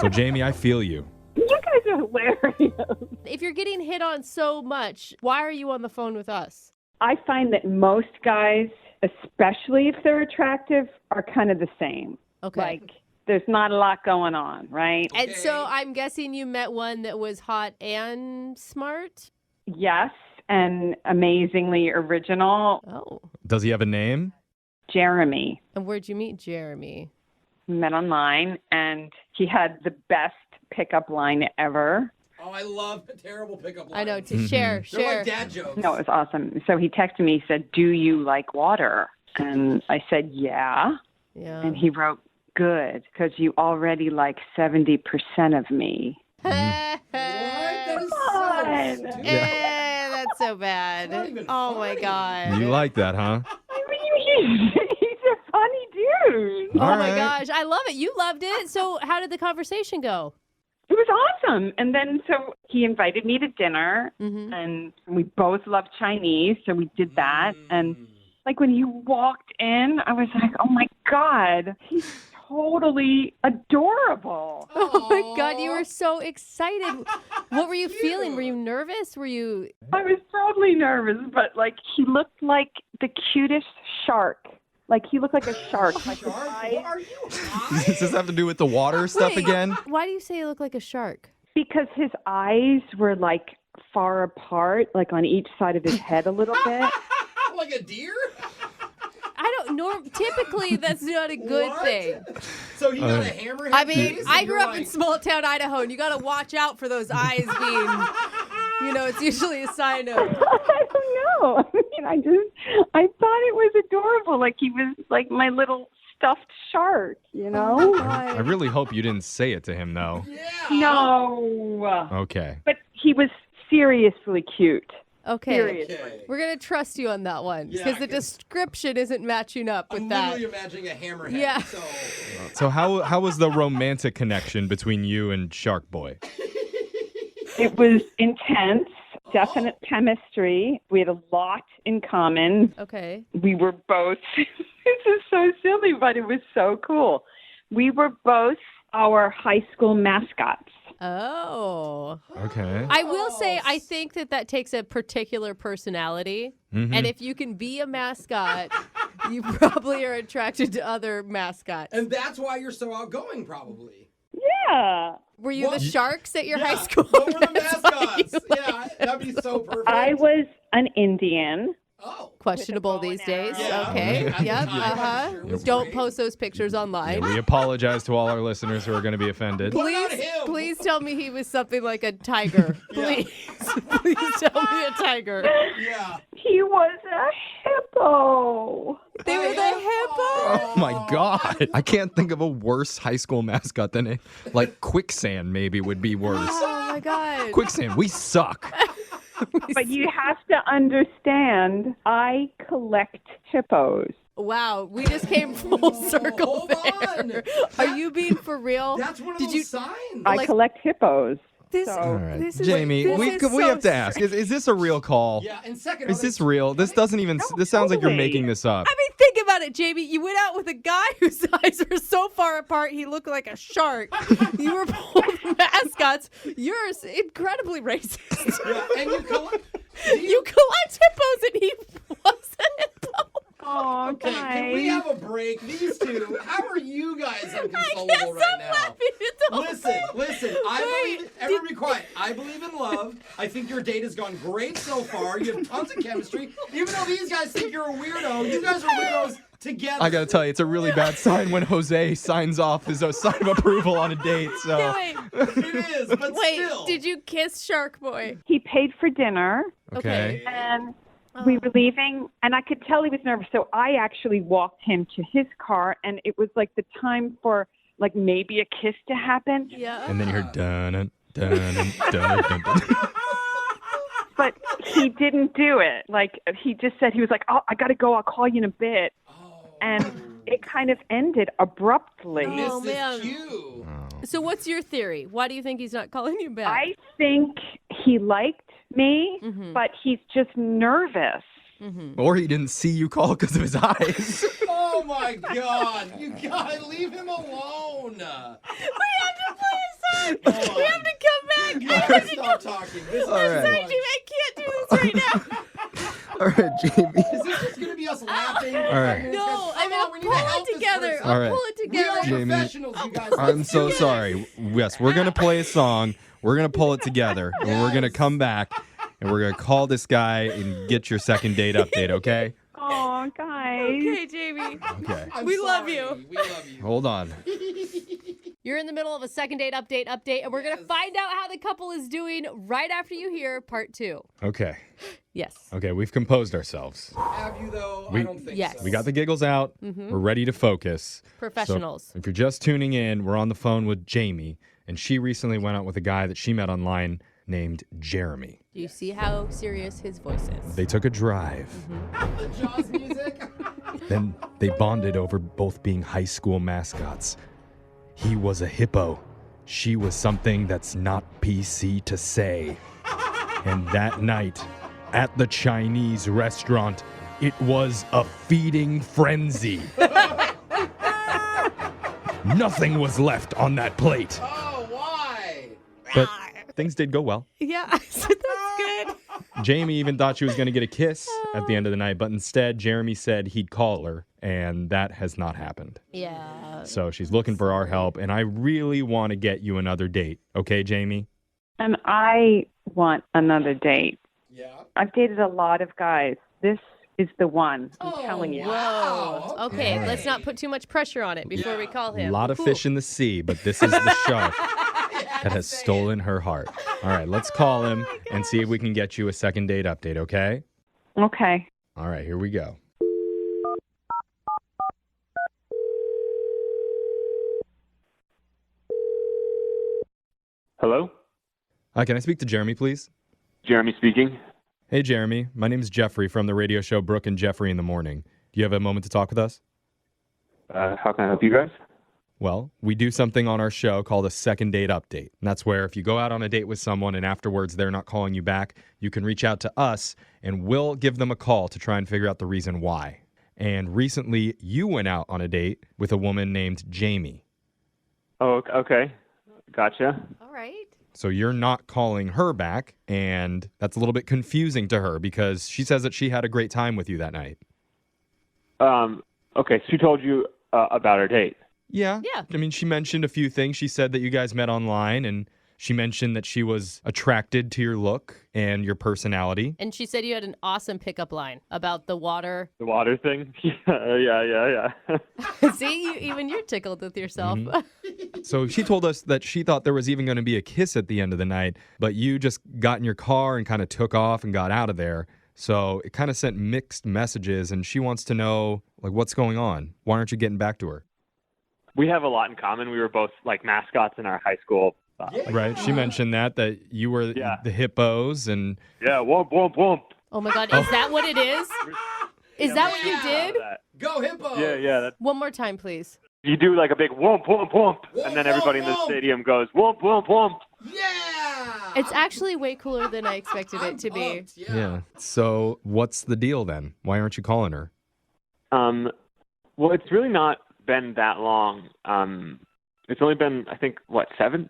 So, Jamie, I feel you. You guys are hilarious. If you're getting hit on so much, why are you on the phone with us? I find that most guys, especially if they're attractive, are kind of the same. Okay. Like, there's not a lot going on, right? And so I'm guessing you met one that was hot and smart? Yes, and amazingly original. Oh. Does he have a name? Jeremy. And where'd you meet Jeremy? We met online, and he had the best pickup line ever. Oh, I love terrible pickup lines. I know, to share. They're like dad jokes. No, it was awesome. So he texted me, he said, "Do you like water?" And I said, "Yeah." Yeah. And he wrote, "Good, because you already like 70% of me." What? That is so on. stupid. That's so bad. It's not even Oh my funny. God. You like that, huh? I mean, he's a funny dude. Oh All my right. gosh. I love it. You loved it. So how did the conversation go? It was awesome. And then so he invited me to dinner, Mm-hmm. and we both love Chinese, so we did that. And like when you walked in, I was like, oh my God, he's totally adorable. Oh my God, you were so excited. What were you feeling? Were you nervous? Were you... I was totally nervous, but like he looked like the cutest shark. Like he looked like a shark. Like his Shark? eyes- What are you high? Does this have to do with the water stuff Wait, again? Why do you say you look like a shark? Because his eyes were like far apart, like on each side of his head a little bit. Like a deer? I don't know. Typically, that's not a good What? thing. So he got a hammerhead I mean, face, I and grew you're up in like, small town Idaho, and you got to watch out for those eyes being, it's usually a sign of... I don't know. I mean, I thought it was adorable. Like he was like my little stuffed shark, you know? I really hope you didn't say it to him, though. Yeah. No. Okay. But he was seriously cute. Okay. Seriously. Okay. We're going to trust you on that one Yeah, because the 'cause- description isn't matching up with I'm that. literally imagining a hammerhead. Yeah. So So how was the romantic connection between you and Shark Boy? It was intense, definite chemistry. We had a lot in common. Okay. We were both, this is so silly, but it was so cool. We were both our high school mascots. Oh. Okay. I will say, I think that takes a particular personality. Mhm. And if you can be a mascot, you probably are attracted to other mascots. and that's why you're so outgoing, probably. Yeah. Were you What? the sharks at your Yeah. high school? What were the That's why you mascots? Yeah, that'd be so perfect. I was an Indian. Oh. Questionable With a bow these and days. arrow. Yeah. Okay. At the Yep. time, I'm Uh-huh. sure it was Don't great. post those pictures online. Yeah, we apologize to all our listeners who are going to be offended. What about Please, him? please tell me he was something like a tiger. Please, please tell me a tiger. Yeah. He was a hippo. They were the hippo. Oh my God. I can't think of a worse high school mascot than like Quicksand maybe would be worse. Oh my God. Quicksand, we suck. But you have to understand, I collect hippos. Wow, we just came full circle Hold on. there. Are you being for real? That's one of Did those you- signs. I Like- collect hippos. This, So- All right, this is, Jamie, this we is we so have to ask: strange. is this a real call? Yeah, and second, Is are this they- real? This doesn't even. This sounds like you're totally. making this up. I mean, think about it, Jamie. You went out with a guy whose eyes were so far apart he looked like a shark. You were both mascots. You're incredibly racist. Yeah, and you collect. You collect hippos and he was a hippo. Oh, Okay, can we have a break? These two, how are you guys I inconsolable can't right stop now? laughing. It's all Listen. I believe. Everyone be quiet. I believe in love. I think your date has gone great so far. You have tons of chemistry. Even though these guys think you're a weirdo, you guys are weirdos together. I gotta tell you, it's a really bad sign when Jose signs off as a sign of approval on a date. So Wait, It is, but wait. still. Did you kiss Shark Boy? He paid for dinner, okay. and we were leaving, and I could tell he was nervous. So I actually walked him to his car, and it was like the time for like maybe a kiss to happen. Yeah. And then you hear dun dun dun dun dun. But he didn't do it. Like he just said, he was like, "Oh, I gotta go. I'll call you in a bit." And it kind of ended abruptly. Oh, Mrs. man. Q. So what's your theory? Why do you think he's not calling you back? I think he liked me, but he's just nervous. Or he didn't see you call because of his eyes. Oh Oh my God! You gotta leave him alone. We have to play a song. Come We on. have to come back. You gotta stop talking. This is All right. Sorry, Jimmy, I can't do this right now. All right, Jamie. Is this just gonna be us laughing? All right. No, I'm Come on, we gonna need to pull help it this together. person. All I'll right. pull it We are together. Jamie, professionals, you guys. I'm Let's so do it. sorry. Yes, we're going to play a song. We're going to pull it together. And we're going to come back. And we're going to call this guy and get your second date update, okay? Oh, guys. Okay, Jamie. Okay. I'm We love sorry. you. We love you. Hold on. You're in the middle of a second date update, and we're going to find out how the couple is doing right after you hear part 2. Okay. Yes. Okay, we've composed ourselves. Have you though? We- I don't think Yes. so. We got the giggles out. We're ready to focus. Professionals. So if you're just tuning in, we're on the phone with Jamie, and she recently went out with a guy that she met online named Jeremy. Do you see how serious his voice is? They took a drive. The Jaws music. Then they bonded over both being high school mascots. He was a hippo. She was something that's not PC to say. And that night, at the Chinese restaurant, it was a feeding frenzy. Nothing was left on that plate. Oh, why? But things did go well. Yeah, that's good. Jamie even thought she was going to get a kiss at the end of the night, but instead, Jeremy said he'd call her, and that has not happened. Yeah. So she's looking for our help, and I really want to get you another date. Okay, Jamie? And I want another date. Yeah. I've dated a lot of guys. This is the one. I'm Oh, telling you. wow. Whoa. Okay, let's not put too much pressure on it before we call A him. lot of fish in the sea, but this is the shark that has stolen her heart. All right, let's call him and see if we can get you a second date update, okay? Okay. All right, here we go. Hello? Can I speak to Jeremy, please? Jeremy speaking. Hey, Jeremy. My name is Jeffrey from the radio show Brooke and Jeffrey in the Morning. Do you have a moment to talk with us? How can I help you guys? Well, we do something on our show called a second date update. And that's where if you go out on a date with someone and afterwards they're not calling you back, you can reach out to us and we'll give them a call to try and figure out the reason why. And recently, you went out on a date with a woman named Jamie. Oh, okay. Gotcha. All right. So you're not calling her back, and that's a little bit confusing to her because she says that she had a great time with you that night. Okay, so she told you about our date. Yeah. Yeah. I mean, she mentioned a few things. She said that you guys met online, and she mentioned that she was attracted to your look and your personality. And she said you had an awesome pickup line about the water. The water thing? Yeah. See, even you're tickled with yourself. So she told us that she thought there was even going to be a kiss at the end of the night, but you just got in your car and kind of took off and got out of there. So it kind of sent mixed messages, and she wants to know, like, what's going on? Why aren't you getting back to her? We have a lot in common. We were both like mascots in our high school. Right? She mentioned that you were Yeah. the hippos, and Yeah, whoomp, whoomp, whoomp. Oh my God, is that what it is? Is that what you did? Go Hippos! Yeah. That, One more time, please. you do like a big whoomp, whoomp, whoomp, and then everybody in the whoomp. stadium goes whoomp, whoomp, whoomp. Yeah! It's actually way cooler than I expected I'm it to be. pumped, Yeah. So what's the deal then? Why aren't you calling her? Well, it's really not been that long. It's only been, I think, what, 7?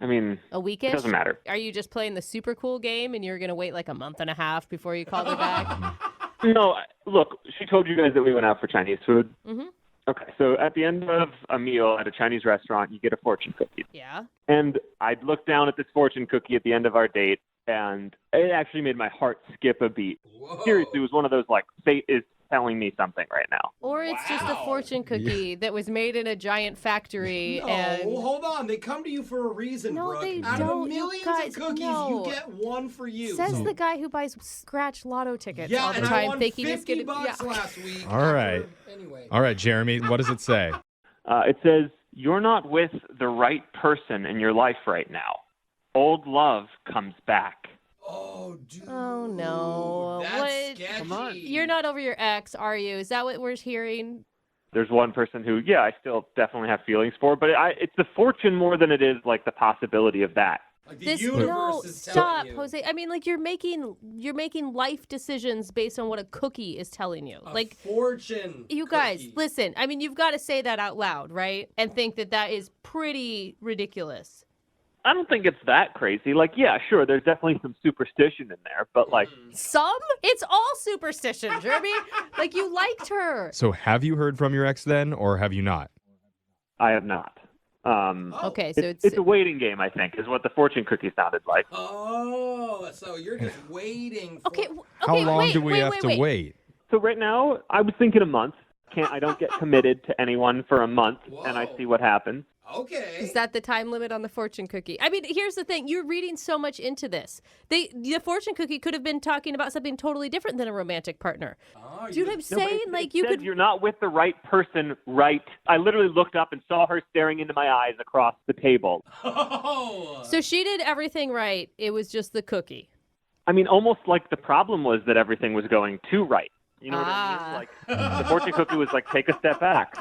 I mean, A it weekish? doesn't matter. Are you just playing the super cool game and you're going to wait like a month and a half before you call her back? No, look, she told you guys that we went out for Chinese food. Mm-hmm. Okay, so at the end of a meal at a Chinese restaurant, you get a fortune cookie. Yeah. And I'd look down at this fortune cookie at the end of our date, and it actually made my heart skip a beat. Whoa. Seriously, it was one of those, like, fate is telling me something right now. Or it's just a Wow. fortune cookie that was made in a giant factory No, and hold on. They come to you for a reason, No, Brooke. they Out don't, of you millions guys, of cookies, no. you get one for you. says So- the guy who buys scratch lotto tickets yeah, all the and I time won thinking 50 he's going to bucks last week. All right. Anyway. All right, Jeremy, what does it say? It says, you're not with the right person in your life right now. Old love comes back. Oh, dude. Oh, no. That's What? sketchy. Come on. You're not over your ex, are you? Is that what we're hearing? There's one person who, yeah, I still definitely have feelings for, but it's the fortune more than it is like the possibility of that. Like the This universe no, is stop, telling you. Jose. I mean, like you're making life decisions based on what a cookie is telling you. A Like fortune. you guys, cookie. listen. I mean, you've got to say that out loud, right? And think that is pretty ridiculous. I don't think it's that crazy. Like, yeah, sure, there's definitely some superstition in there, but like, Some? It's all superstition, Jeremy. Like you liked her. So have you heard from your ex then, or have you not? I have not. Okay, so It's a waiting game, I think, is what the fortune cookie sounded like. Oh, so you're just waiting for... okay. How long wait, do we wait, have wait, to wait. wait? So right now, I was thinking a month. I don't get committed to anyone for a month, and I Whoa. see what happens. Okay. Is that the time limit on the fortune cookie? I mean, here's the thing. You're reading so much into this. The fortune cookie could have been talking about something totally different than a romantic partner. Oh, Do you know what I'm saying? It Like you said could. you're not with the right person, right? I literally looked up and saw her staring into my eyes across the table. Oh. So she did everything right. It was just the cookie. I mean, almost like the problem was that everything was going too right. You know what I mean? Like the fortune cookie was like, take a step back.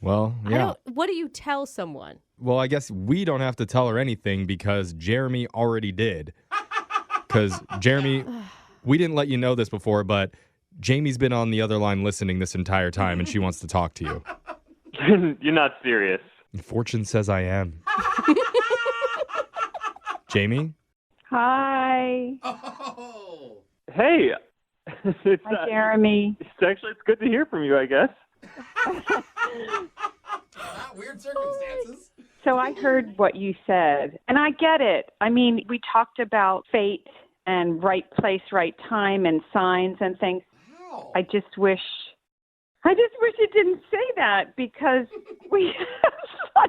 Well, yeah. What do you tell someone? Well, I guess we don't have to tell her anything because Jeremy already did. Because Jeremy, we didn't let you know this before, but Jamie's been on the other line listening this entire time, and she wants to talk to you. You're not serious. Fortune says I am. Jamie? Hi. Oh. Hey, it's Hi, Jeremy. it's good to hear from you, I guess. Not weird circumstances. So I heard what you said, and I get it. I mean, we talked about fate and right place, right time, and signs and things. Wow. I just wish it didn't say that because we have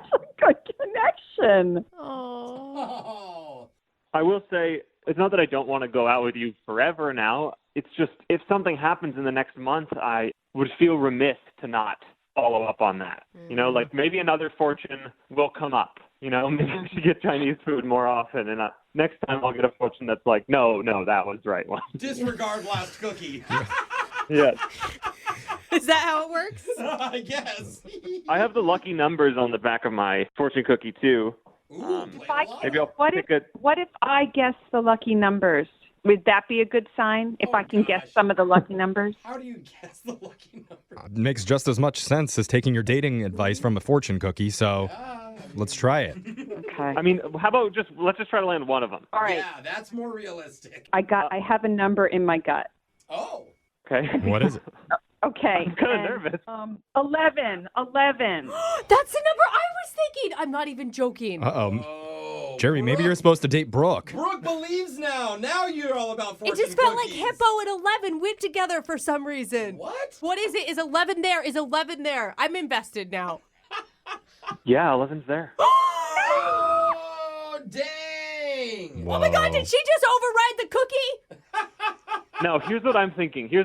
such a good connection. Oh. Oh. I will say, it's not that I don't want to go out with you forever now. It's just, if something happens in the next month, I would feel remiss to not follow up on that. You know, like maybe another fortune will come up. You know, maybe I should get Chinese food more often. And next time I'll get a fortune that's like, no, that was the right one. Disregard last cookie. Yes. Is that how it works? I guess. I have the lucky numbers on the back of my fortune cookie, too. Ooh, play a lot. Maybe I'll What pick What if I guess the lucky numbers? Would that be a good sign if Oh, I can guess gosh. some of the lucky numbers? How do you guess the lucky number? Makes just as much sense as taking your dating advice from a fortune cookie, so let's try it. Okay. I mean, how about let's just try to land one of them. All right. Yeah, that's more realistic. I have a number in my gut. Oh. Okay. What is it? Okay. I'm kind of and, nervous. 11. That's the number I was thinking. I'm not even joking. Uh-oh. Oh. Jerry, maybe Brooke. you're supposed to date Brooke. Brooke believes now. Now you're all about fortune It just felt like cookies. Hippo and 11 went together for some reason. What? What is it? Is 11 there? Is 11 there? I'm invested now. Yeah, 11's there. Oh, dang. Whoa. Oh my God, did she just override the cookie? No, here's what I'm thinking. The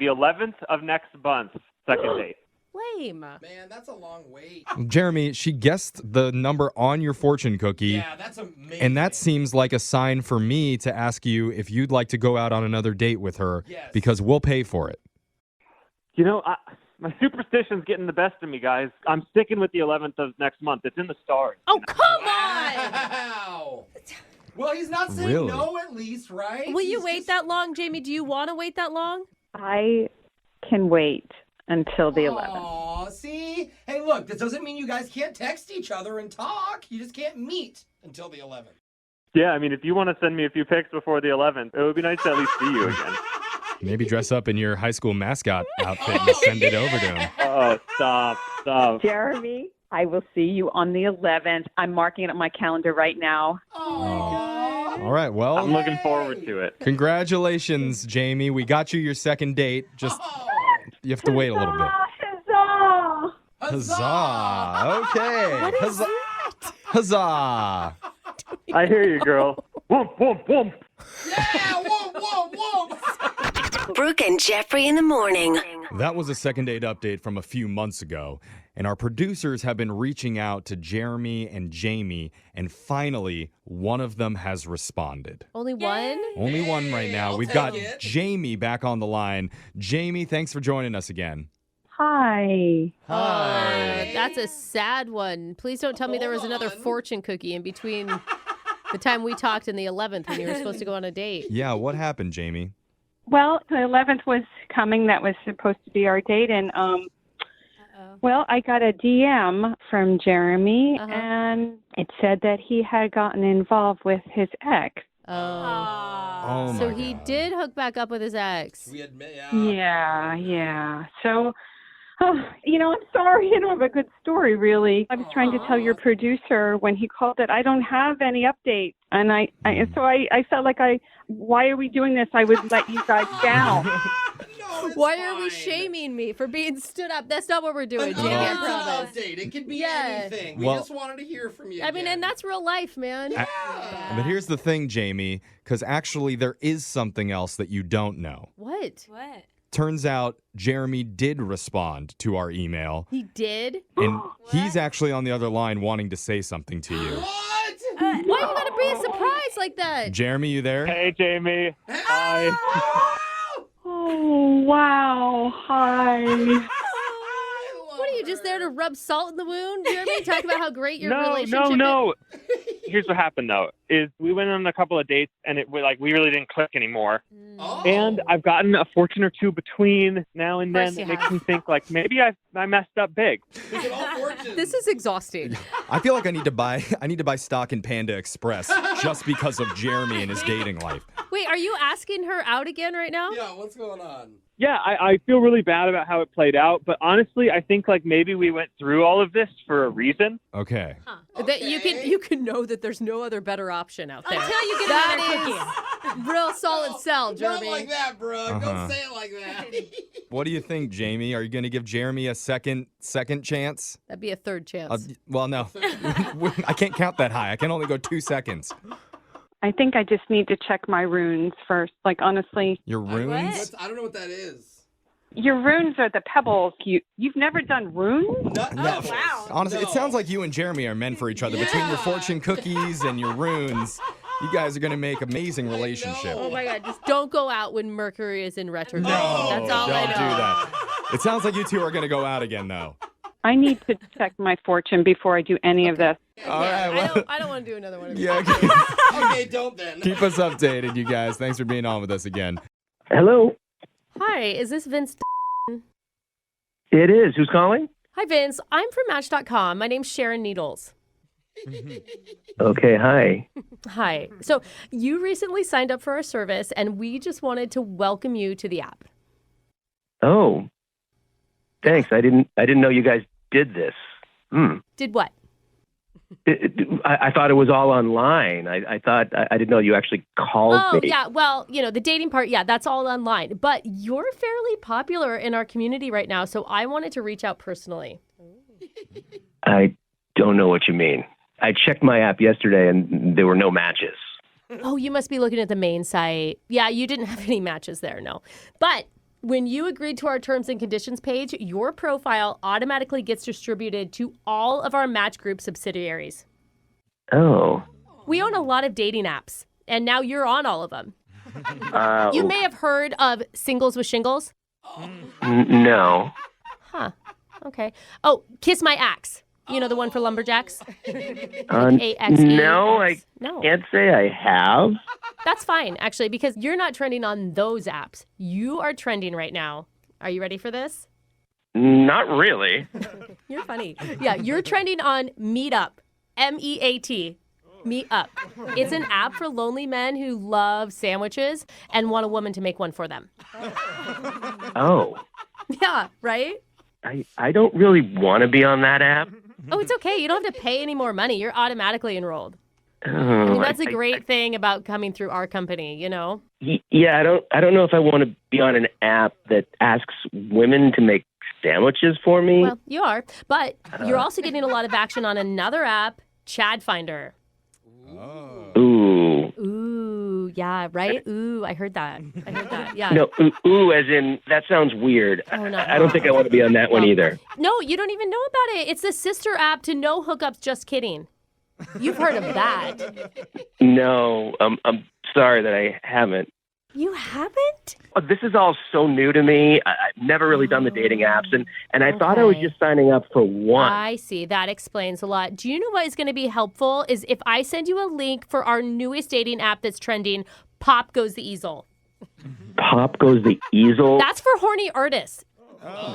11th of next month, second date. Lame. Man, that's a long wait. Jeremy, she guessed the number on your fortune cookie. Yeah, that's amazing. And that seems like a sign for me to ask you if you'd like to go out on another date with her, Yes. because we'll pay for it. You know, my superstition's getting the best of me, guys. I'm sticking with the 11th of next month. It's in the stars. Oh, come on. Wow. Well, he's not saying Really? no at least, right? Will you He's wait just- that long, Jamie? Do you want to wait that long? I can wait until the 11th. Aw, see? Hey, look, this doesn't mean you guys can't text each other and talk. You just can't meet until the 11th. Yeah, I mean, if you want to send me a few pics before the 11th, it would be nice to at least see you again. Maybe dress up in your high school mascot outfit and send it over to him. Oh, stop. Jeremy, I will see you on the 11th. I'm marking it on my calendar right now. Oh, All right, well, I'm looking forward to it. congratulations, Jamie. We got you your second date. Just, you have to wait a little bit. Huzzah! Huzzah! Okay. What is Huzzah! Huzzah! I hear you, girl. Whoomp, whoomp, whoomp. Yeah, whoa. Brooke and Jeffrey in the morning. That was a second date update from a few months ago, and our producers have been reaching out to Jeremy and Jamie, and finally, one of them has responded. Only one? Only one right now. I'll We've take got it. Jamie back on the line. Jamie, thanks for joining us again. Hi. That's a sad one. Please don't tell me there was Hold another on. fortune cookie in between The time we talked in the 11th when you were supposed to go on a date. Yeah, what happened, Jamie? Well, the 11th was coming. That was supposed to be our date. And, well, I got a DM from Jeremy, and it said that he had gotten involved with his ex. Oh, So my he God. did hook back up with his ex. We admit, Yeah. So, I'm sorry. I don't have a good story, really. I was trying to tell your producer when he called that I don't have any updates. And I felt like why are we doing this? I would let you guys down. No, it's Why are we fine. shaming me for being stood up? That's not what we're doing, An Jamie. I update's an promise. update. It could be Yeah. anything. We Well- just wanted to hear from you. I mean, and that's real life, man. But here's the thing, Jamie, because actually there is something else that you don't know. What? Turns out Jeremy did respond to our email, He did? and he's actually on the other line wanting to say something to you. What? Why you gotta be a surprise like that? Jeremy, you there? Hey, Jamie. Hi. Oh, wow. Hi. What are you, just there to rub salt in the wound, Jeremy? Talk about how great your No. relationship is? Here's what happened, though, is we went on a couple of dates, and we really didn't click anymore. Oh. And I've gotten a fortune or two between now and then Of course you that makes have. me think, like, maybe I messed up big. Is it all fortune? This is exhausting. I feel like I need to buy stock in Panda Express just because of Jeremy and his dating life. Wait, are you asking her out again right now? Yeah, what's going on? Yeah, I feel really bad about how it played out, but honestly, I think like maybe we went through all of this for a reason. Okay. That you can know that there's no other better option out there. Until you get That is real solid sell, Not Jeremy. like that, bro. Uh-huh. Don't say it like that. What do you think, Jamie? Are you going to give Jeremy a second chance? That'd be a third chance. Well, no. I can't count that high. I can only go 2 seconds. I think I just need to check my runes first. Like, honestly, Your runes? I don't know what that is. your runes are the pebbles. You've never done runes? No. wow. Honestly, No. it sounds like you and Jeremy are meant for each other. Between your fortune cookies and your runes, you guys are going to make amazing relationship. Oh my God, just don't go out when Mercury is in retrograde. No, That's all I Don't know. do that. It sounds like you two are going to go out again, though. I need to check my fortune before I do any of this. All right, well, I don't want to do another one of these. yeah, Okay, don't then. keep us updated, you guys. Thanks for being on with us again. Hello. Hi, is this Vince? It is. Who's calling? Hi, Vince. I'm from Match.com. My name's Sharon Needles. Okay, hi. Hi. So you recently signed up for our service, and we just wanted to welcome you to the app. Oh. Thanks. I didn't know you guys did this. Did what? I thought it was all online. I thought I didn't know you actually called Oh, me. yeah. Well, the dating part, yeah, that's all online. But you're fairly popular in our community right now, so I wanted to reach out personally. I don't know what you mean. I checked my app yesterday and there were no matches. Oh, you must be looking at the main site. Yeah, you didn't have any matches there, no. But when you agreed to our terms and conditions page, your profile automatically gets distributed to all of our Match Group subsidiaries. Oh. We own a lot of dating apps, and now you're on all of them. Uh, You may have heard of Singles with Shingles. no. Huh. Okay. Oh, Kiss My Axe. You know, the one for lumberjacks? AXE. No, I No. can't say I have. That's fine, actually, because you're not trending on those apps. You are trending right now. Are you ready for this? Not really. You're funny. Yeah, you're trending on Meetup. MEAT. Meetup. It's an app for lonely men who love sandwiches and want a woman to make one for them. Oh. Yeah, right? I don't really want to be on that app. Oh, it's okay. You don't have to pay any more money. You're automatically enrolled. I Oh, mean, that's a great thing about coming through our company, Yeah, I don't know if I want to be on an app that asks women to make sandwiches for me. Well, you are, but you're also getting a lot of action on another app, Chad Finder. Ooh. Ooh, yeah, right? Ooh, I heard that. Yeah. No, ooh, as in, that sounds weird. Oh, no. I don't think I want to be on that one either. No, you don't even know about it. It's the sister app to No Hookups, Just Kidding. You've heard of that. No, I'm sorry that I haven't. You haven't? This is all so new to me. I've never really done the dating apps, and I thought I was Okay. just signing up for one. I see. That explains a lot. Do you know what is going to be helpful? Is if I send you a link for our newest dating app that's trending, Pop Goes the Easel. Pop Goes the Easel. That's for horny artists.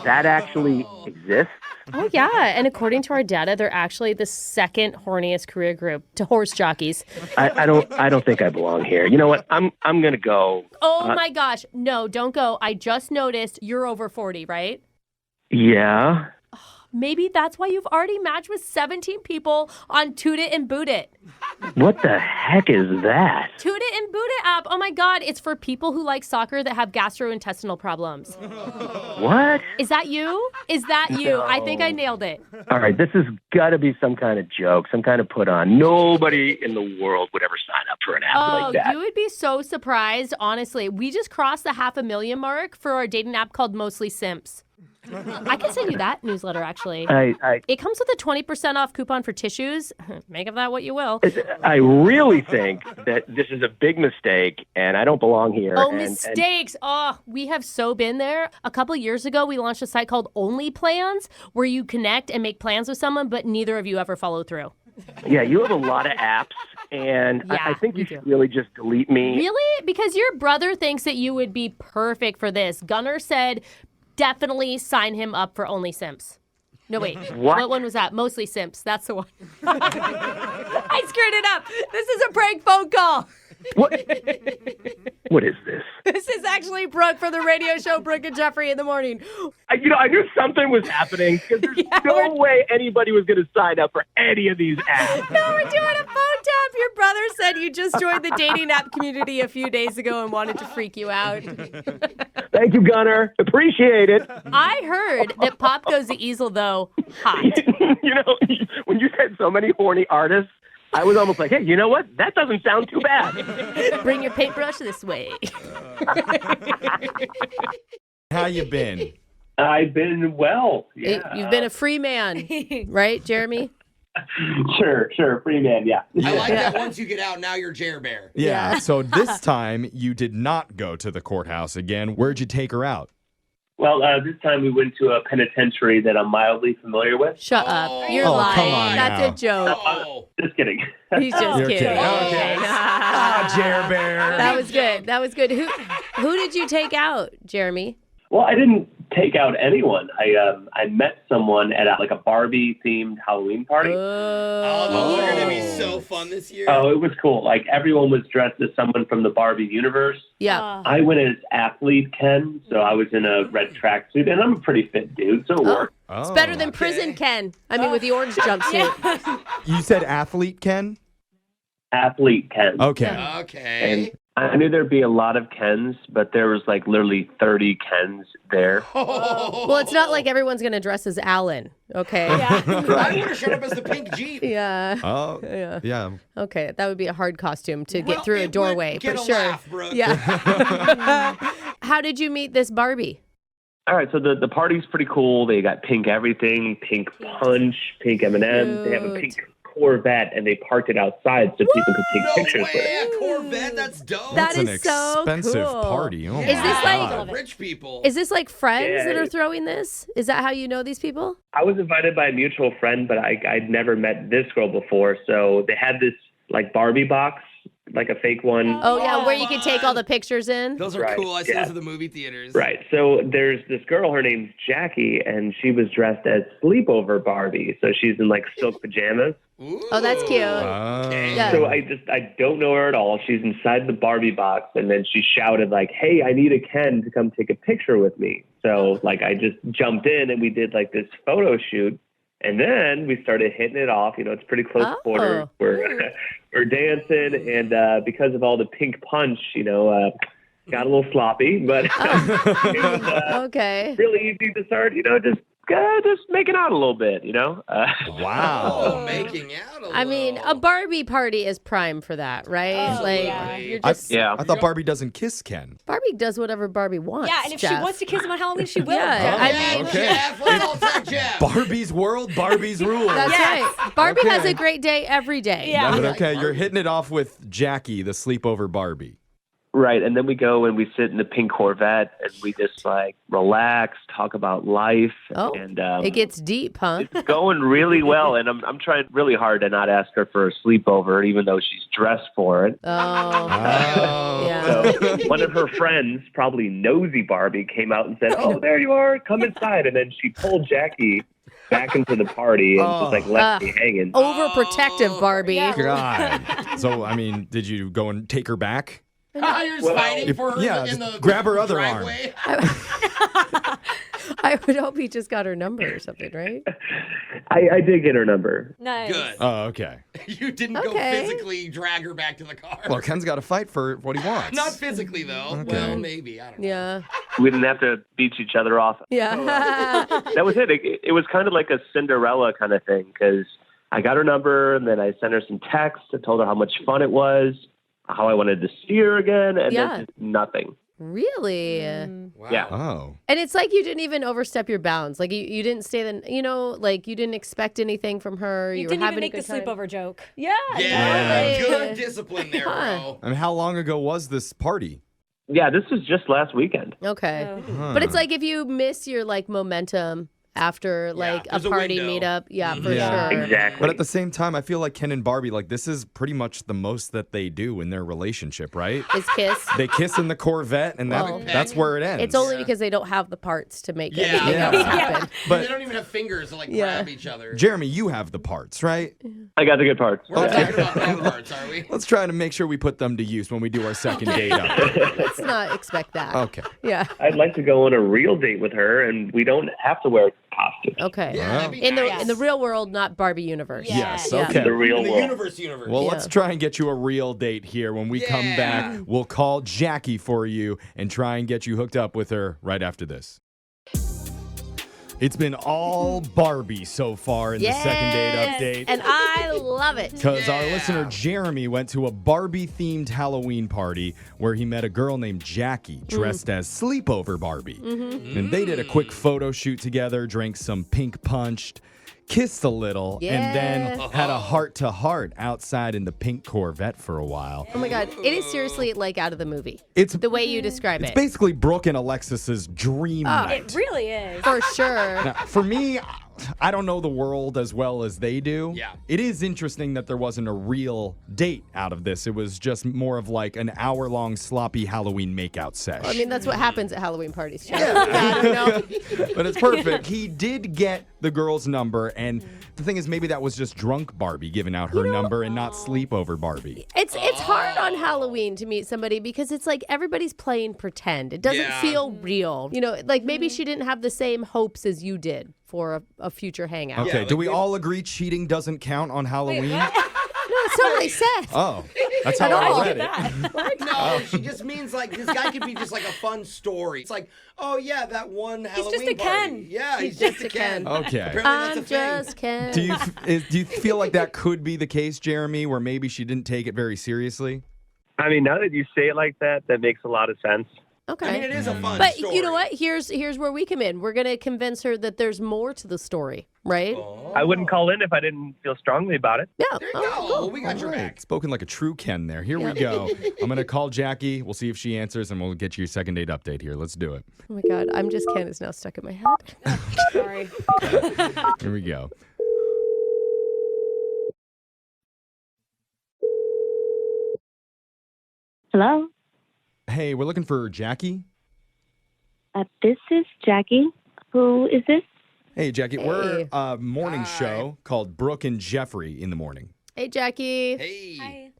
That actually exists. Oh, yeah. And according to our data, they're actually the second horniest career group to horse jockeys. I don't think I belong here. You know what? I'm gonna go. Oh, my gosh. No, don't go. I just noticed you're over 40, right? Yeah. Maybe that's why you've already matched with 17 people on Toot It and Boot It. What the heck is that? Toot It and Boot It app. Oh my God. It's for people who like soccer that have gastrointestinal problems. What? Is that you? Is that you? I think I nailed it. All right, this has got to be some kind of joke, some kind of put on. Nobody in the world would ever sign up for an app Oh, like that. you would be so surprised. Honestly, we just crossed the 500,000 mark for our dating app called Mostly Simps. I can send you that newsletter, actually. It comes with a 20% off coupon for tissues. Make of that what you will. I really think that this is a big mistake, and I don't belong here. Oh, and mistakes. Oh, we have so been there. A couple of years ago, we launched a site called Only Plans, where you connect and make plans with someone, but neither of you ever follow through. Yeah, you have a lot of apps, and Yeah, I think we you do. should really just delete me. Really? Because your brother thinks that you would be perfect for this. Gunnar said, definitely sign him up for Only Simps. No, wait. What? one was that? Mostly Simps. That's the one. I screwed it up. This is a prank phone call. What? What is this? This is actually Brooke for the radio show Brooke and Jeffrey in the morning. I knew something was happening because there's no way anybody was going to sign up for any of these apps. No, we're doing a phone tap. Your brother said you just joined the dating app community a few days ago and wanted to freak you out. Thank you, Gunnar. Appreciate it. I heard that Pop Goes the Easel, though, hot. When you said so many horny artists, I was almost like, hey, you know what? That doesn't sound too bad. Bring your paintbrush this way. How you been? I've been well. Yeah. You've been a free man, right, Jeremy? Sure. Free man, yeah. I like that once you get out, now you're Jer Bear. Yeah. So this time you did not go to the courthouse again. Where'd you take her out? Well, this time we went to a penitentiary that I'm mildly familiar with. Shut up. You're Oh, lying. come on That's now. a joke. Oh. Just kidding. He's just You're kidding. kidding. Okay. Ah, Jer Bear. That was good. That was good. Who did you take out, Jeremy? Well, I didn't take out anyone. I met someone at a Barbie themed Halloween party. Oh, those are going to be so fun this year. Oh, it was cool. Like everyone was dressed as someone from the Barbie universe. Yeah. I went as athlete Ken, so I was in a red tracksuit, and I'm a pretty fit dude, so it worked. It's better than prison Ken. I mean, with the orange jumpsuit. You said athlete, Ken? Athlete Ken. Okay. Okay. And I knew there'd be a lot of Kens, but there was literally 30 Kens there. Well, it's not like everyone's going to dress as Alan, okay? I would have showed up as the pink Jeep. Yeah. Oh, Yeah. yeah. Okay, that would be a hard costume to Well, get through a it would doorway, get for a sure. laugh, Brooke. Yeah. How did you meet this Barbie? All right, so the party's pretty cool. They got pink everything, pink punch, pink M&Ms. They have a pink Corvette, and they parked it outside so people could take No pictures with way, it. a Corvette, that's dope. That That's an is so expensive cool. party. Oh, Yeah. my Is this like- God. rich people? Is this like friends Yeah. that are throwing this? Is that how you know these people? I was invited by a mutual friend, but I'd never met this girl before. So they had this Barbie box, like a fake one. Oh, yeah, where you can take all the pictures in? Those are Right, cool. I see yeah. those at the movie theaters. Right. So there's this girl, her name's Jackie, and she was dressed as Sleepover Barbie. So she's in silk pajamas. Ooh. Oh, that's cute. Okay. Yeah. So I don't know her at all. She's inside the Barbie box, and then she shouted hey, I need a Ken to come take a picture with me. So I just jumped in, and we did this photo shoot. And then we started hitting it off. It's pretty close quarters. We're dancing, and because of all the pink punch, got a little sloppy, but it was Okay. really easy to start. Just making out a little bit. Wow. Oh, making out a I mean, a little. Barbie party is prime for that, right? You're just I thought Barbie doesn't kiss Ken. Barbie does whatever Barbie wants. Yeah, and if Jeff. she wants to kiss him on Halloween, she will. Yeah, Oh, I yeah, mean, Okay. Jeff, let's all take Jeff. Barbie's world, Barbie's rules. That's Yes. right. Barbie has Okay. a great day every day. Yeah. But okay, you're hitting it off with Jackie, the sleepover Barbie. Right. And then we go and we sit in the pink Corvette and we just like relax, talk about life. Oh, and it gets deep, huh? it's going really well. And I'm trying really hard to not ask her for a sleepover, even though she's dressed for it. Oh. Yeah. So one of her friends, probably nosy Barbie, came out and said, "Oh, there you are. Come inside." And then she pulled Jackie back into the party and just like left me hanging. Overprotective Barbie. God. So, I mean, did you go and take her back? You're just fighting for her yeah, in just the grab her other driveway. I would hope he just got her number or something, right? I did get her number. Nice. Good. Oh, okay. You didn't go Okay. physically drag her back to the car. Well, Ken's got to fight for what he wants. Not physically, though. Okay. Well, maybe. I don't know. Yeah. We didn't have to beat each other off. Yeah. That was it. It was kind of like a Cinderella kind of thing because I got her number and then I sent her some texts. I told her how much fun it was, how I wanted to see her again, and Yeah. then just nothing. Really? Wow. Yeah. Oh. And it's like you didn't even overstep your bounds. Like you didn't stay like you didn't expect anything from her. You were didn't having even make the a good time. sleepover joke. Yeah. Yeah. totally. Good discipline there, Huh. bro. I mean, how long ago was this party? Yeah, this was just last weekend. Okay. Huh. But it's like if you miss your like momentum after like a there's a party window. meetup, yeah, for Yeah. sure. Exactly. But at the same time, I feel like Ken and Barbie, like, this is pretty much the most that they do in their relationship, right? Is kiss. They kiss in the Corvette, and Well, that's where it ends. It's only because they don't have the parts to make Yeah. anything Yeah. else happen. But- they don't even have fingers to like Yeah. grab each other. Jeremy, you have the parts, right? I got the good parts. We're not talking about them parts, are we? Let's try to make sure we put them to use when we do our second date up. Let's not expect that. Okay. Yeah. I'd like to go on a real date with her, and we don't have to wear costumes. Okay. Yeah, that'd be In the nice. in the real world, not Barbie universe. Yes, Yeah. okay. The real In the world. universe. Well, Yeah. let's try and get you a real date here. When we come Yeah. back, we'll call Jackie for you and try and get you hooked up with her right after this. It's been all Barbie so far in the second date update. And I love it. Because our Yeah. listener Jeremy went to a Barbie-themed Halloween party where he met a girl named Jackie dressed as Sleepover Barbie. And they did a quick photo shoot together, drank some pink punch, kissed a little, and then had a heart-to-heart outside in the pink Corvette for a while. Oh my God. It is seriously like out of the movie. It's The way you describe it's it. basically Brooke and Alexis's dream night. It really is. For sure. Now, for me, I don't know the world as well as they do. Yeah. It is interesting that there wasn't a real date out of this. It was just more of like an hour-long sloppy Halloween makeout sesh. I mean, that's what happens at Halloween parties. Chad. I don't know. But it's perfect. He did get the girl's number, and the thing is, maybe that was just drunk Barbie giving out her number and not sleepover Barbie. It's hard on Halloween to meet somebody because it's like everybody's playing pretend. It doesn't Yeah. feel real. You know, like maybe she didn't have the same hopes as you did for a future hangout. Okay, like do we they- all agree cheating doesn't count on Halloween? No, that's not what I said. Oh, that's how At all. I read it. No, she just means like this guy could be just like a fun story. It's like, oh yeah, that one Halloween just a party. Ken. Yeah, he's just a Ken. Okay. Apparently that's a I'm thing. just Ken. Do you feel like that could be the case, Jeremy, where maybe she didn't take it very seriously? I mean, now that you say it like that, that makes a lot of sense. Okay. I mean, it is a fun But story. you know what? Here's where we come in. We're gonna convince her that there's more to the story, right? I wouldn't call in if I didn't feel strongly about it. Yeah. There you Oh, go. cool. We got your All right, back. spoken like a true Ken there. Here we go. I'm going to call Jackie. We'll see if she answers, and we'll get you your second date update here. Let's do it. Oh my God. I'm just Ken is now stuck in my head. Sorry. Here we go. Hello, Hey, we're looking for Jackie. this is Jackie. Who is this? Hey, Jackie. We're Hey. a morning Hi. show called Brooke and Jeffrey in the morning. Hey, Jackie. Hey.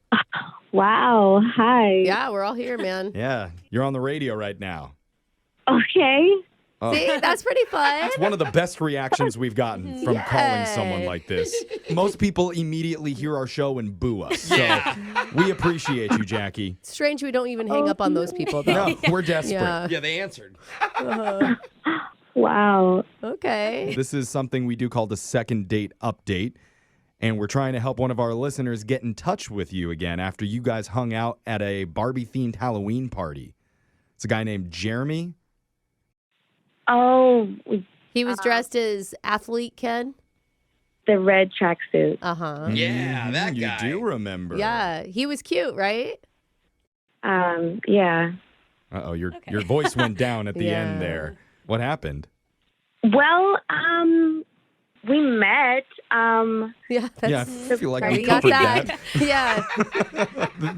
Wow, hi. Yeah, we're all here, man. Yeah, you're on the radio right now. Okay. Oh. See, that's pretty fun. It's one of the best reactions we've gotten from calling someone like this. Most people immediately hear our show and boo us. So we appreciate you, Jackie. Strange we don't even hang up on those people, though. No, we're desperate. Yeah. Yeah, they answered. Wow. Okay. This is something we do called the second date update. And we're trying to help one of our listeners get in touch with you again after you guys hung out at a Barbie-themed Halloween party. It's a guy named Jeremy. Oh, He was dressed as athlete Ken. the red tracksuit. Uh-huh. Yeah, that You guy. do remember. Yeah, he was cute, right? Yeah. Uh-oh, your voice went down at the end there. What happened? Well, we met. Yeah, I feel like we got covered that. that. Yeah.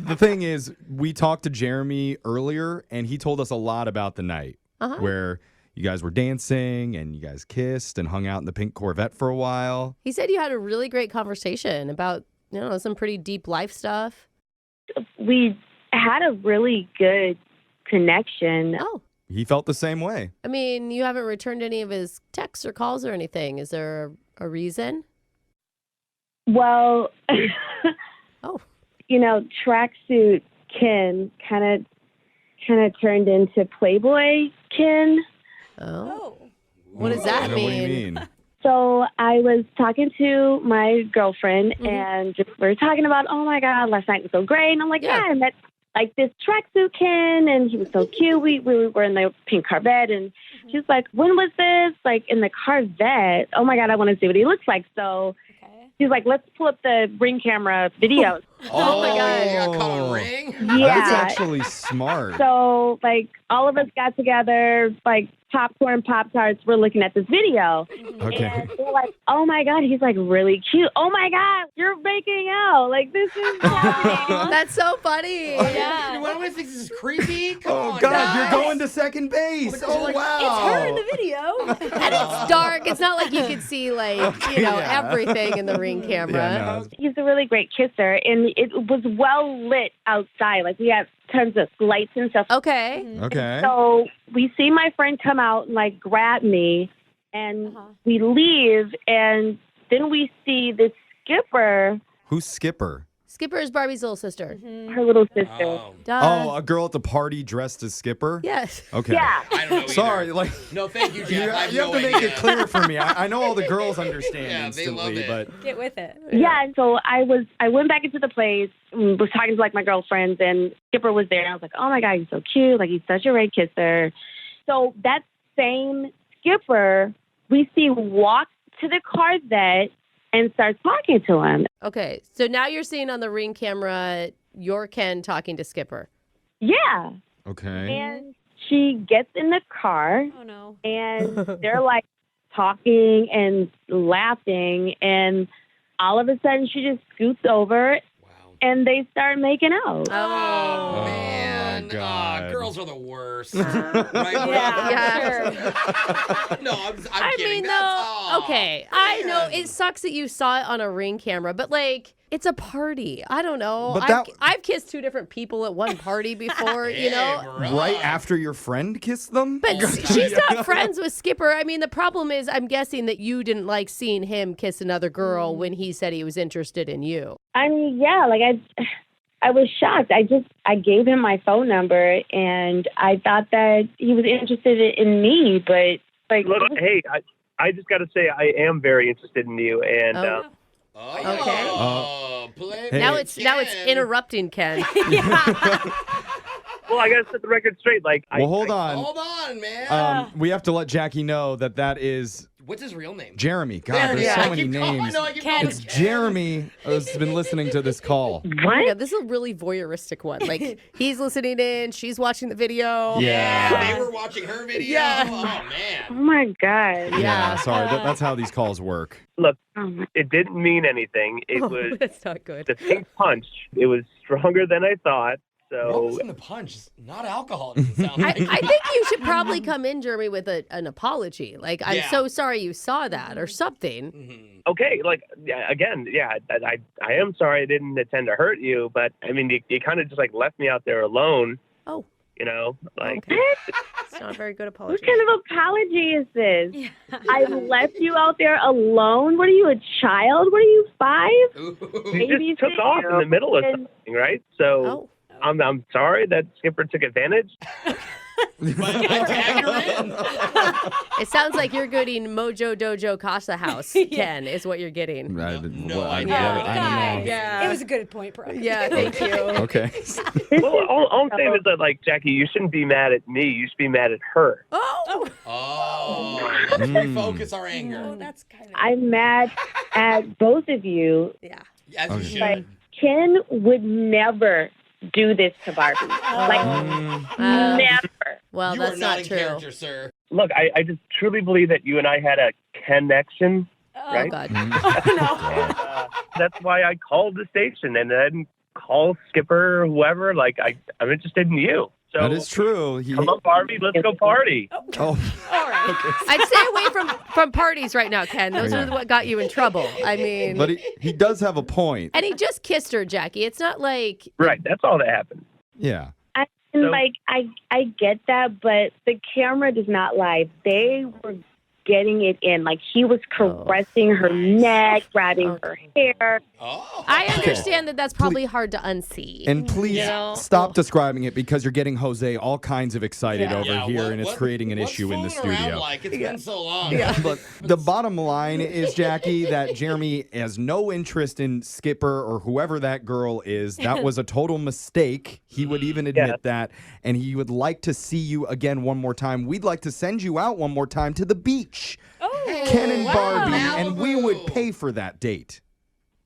The thing is, we talked to Jeremy earlier, and he told us a lot about the night where you guys were dancing and you guys kissed and hung out in the pink Corvette for a while. He said you had a really great conversation about, some pretty deep life stuff. We had a really good connection. Oh. He felt the same way. I mean, you haven't returned any of his texts or calls or anything. Is there a reason? Well, Oh. Tracksuit Ken kind of turned into Playboy Ken. Oh. What does that mean? What do you mean? So I was talking to my girlfriend, and we were talking about, oh my God, last night was so great. And I'm like, I met this tracksuit Ken, and he was so cute. We were in the pink Corvette, and she's like, when was this? Like, in the Corvette. Oh my God, I want to see what he looks like. So she's like, let's pull up the Ring camera videos. Oh my God. You got caught on Ring? Yeah. That's actually smart. So, all of us got together, popcorn, Pop-Tarts, we're looking at this video. Okay. And we're like, oh my God, he's really cute. Oh my God, you're making out. This is happening. That's so funny. Yeah. What do I think this is creepy? Come on, God, guys. you're going to second base. Oh, wow. It's her in the video. And it's dark. It's not like you could see, everything in the Ring camera. Yeah, no. He's a really great kisser, and it was well lit outside. We have tons of lights and stuff. Okay. Okay. So we see my friend come out and grab me, and we leave, and then we see this Skipper, Who's Skipper? Skipper is Barbie's little sister. her little sister. Oh. Duh. Oh, a girl at the party dressed as Skipper? Yes. Okay. Yeah. I don't know either. Sorry, No, thank you, you, Jeff. I you have no to make idea. it clear for me. I know all the girls understand Yeah, they love instantly, it. but Get with it. Yeah, so I went back into the place, was talking to my girlfriends, and Skipper was there. I was like, oh my God, he's so cute. He's such a great kisser. So that same Skipper, we see walk to the Corvette and starts talking to him. Okay. So now you're seeing on the Ring camera your Ken talking to Skipper. Yeah. okay. And she gets in the car, Oh no. and they're talking and laughing, and all of a sudden she just scoots over, and they start making out. Oh. Man. God. Girls are the worst. Right? Yeah. No, I'm I kidding. mean, That's, okay. I know it sucks that you saw it on a Ring camera, but it's a party. I don't know. But I've kissed two different people at one party before, Right after your friend kissed them? But she's not friends with Skipper. I mean, the problem is I'm guessing that you didn't like seeing him kiss another girl when he said he was interested in you. I mean, yeah, I was shocked. I gave him my phone number, and I thought that he was interested in me, but Look, hey, I just got to say I am very interested in you, and Okay. Play Hey. Now it's interrupting Ken. well, I got to set the record straight. Well, hold on. Hold on, man. We have to let Jackie know that is What's his real name? Jeremy. God, There, there's yeah. so I many keep calling- names. I keep calling It's him Jeremy who's been listening to this call. Oh my God, this is a really voyeuristic one. He's listening in, she's watching the video. Yeah, they were watching her video. Yeah. Oh man. oh my God. Yeah, sorry. That's how these calls work. look, Oh my- it didn't mean anything. It was That's not good. the pink punch. It was stronger than I thought. What was So in the punch? Not alcohol. It doesn't sound I like. think you should probably come in, Jeremy, with an apology. I'm Yeah. so sorry you saw that or something. Mhm. okay, I am sorry I didn't intend to hurt you, but I mean, you kind of just left me out there alone. Oh. Okay. It's not a very good apology. What kind of apology is this? I left you out there alone? What are you, a child? What are you, 5? Ooh. You just took off in the middle of And- something, right? So Oh. I'm sorry that Skipper took advantage. But I tagged her in. It sounds like you're getting Mojo Dojo Casa House, Ken, is what you're getting. I idea. don't know. Yeah. It was a good point, bro. Yeah, thank you. Okay. Well, all I'm saying is that, Jackie, you shouldn't be mad at me. You should be mad at her. Oh. Oh, let's refocus our anger. Oh, that's kind of. I'm mad at both of you. Yeah. As you Okay. should. Like, Ken would never do this to Barbie. Never. Well, You that's are not in true. character, sir. Look, I just truly believe that you and I had a connection, right? Oh, God. That's why I called the station and then call Skipper or whoever. Like, I'm interested in you. So That is true. come on, Barbie, let's go party. Oh, All right. I'd stay away from parties right now, Ken. Those are what got you in trouble. I mean, but he does have a point. and he just kissed her, Jackie. It's not like Right, that's all that happened. Yeah. And So- like I get that, but the camera does not lie. They were getting it in. Like he was caressing her neck, grabbing her hair. Oh. I understand that that's probably hard to unsee. And please You know? stop describing it because you're getting Jose all kinds of excited over Yeah, here, what- and it's what- creating an what's issue in the fooling around studio. like? It's been so long. But the bottom line is, Jackie, that Jeremy has no interest in Skipper or whoever that girl is. That was a total mistake. He would even admit that. And he would like to see you again one more time. We'd like to send you out one more time to the beach. Oh, Ken and wow. Barbie, and we would pay for that date.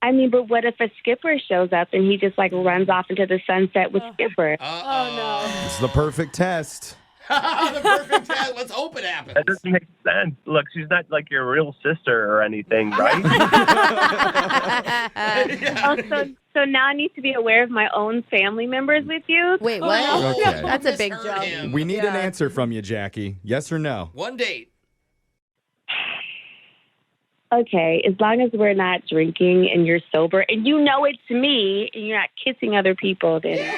I mean, but what if a Skipper shows up and he just like runs off into the sunset with Skipper? Oh, It's the perfect test. The perfect test. Let's hope it happens. That doesn't make sense. Look, she's not like your real sister or anything, right? Oh, so now I need to be aware of my own family members with you? Wait, what? Okay. That's a big Misheard jump. him. We need an Yeah. answer from you, Jackie. Yes or no? One date. Okay, as long as we're not drinking and you're sober and you know it's me and you're not kissing other people, then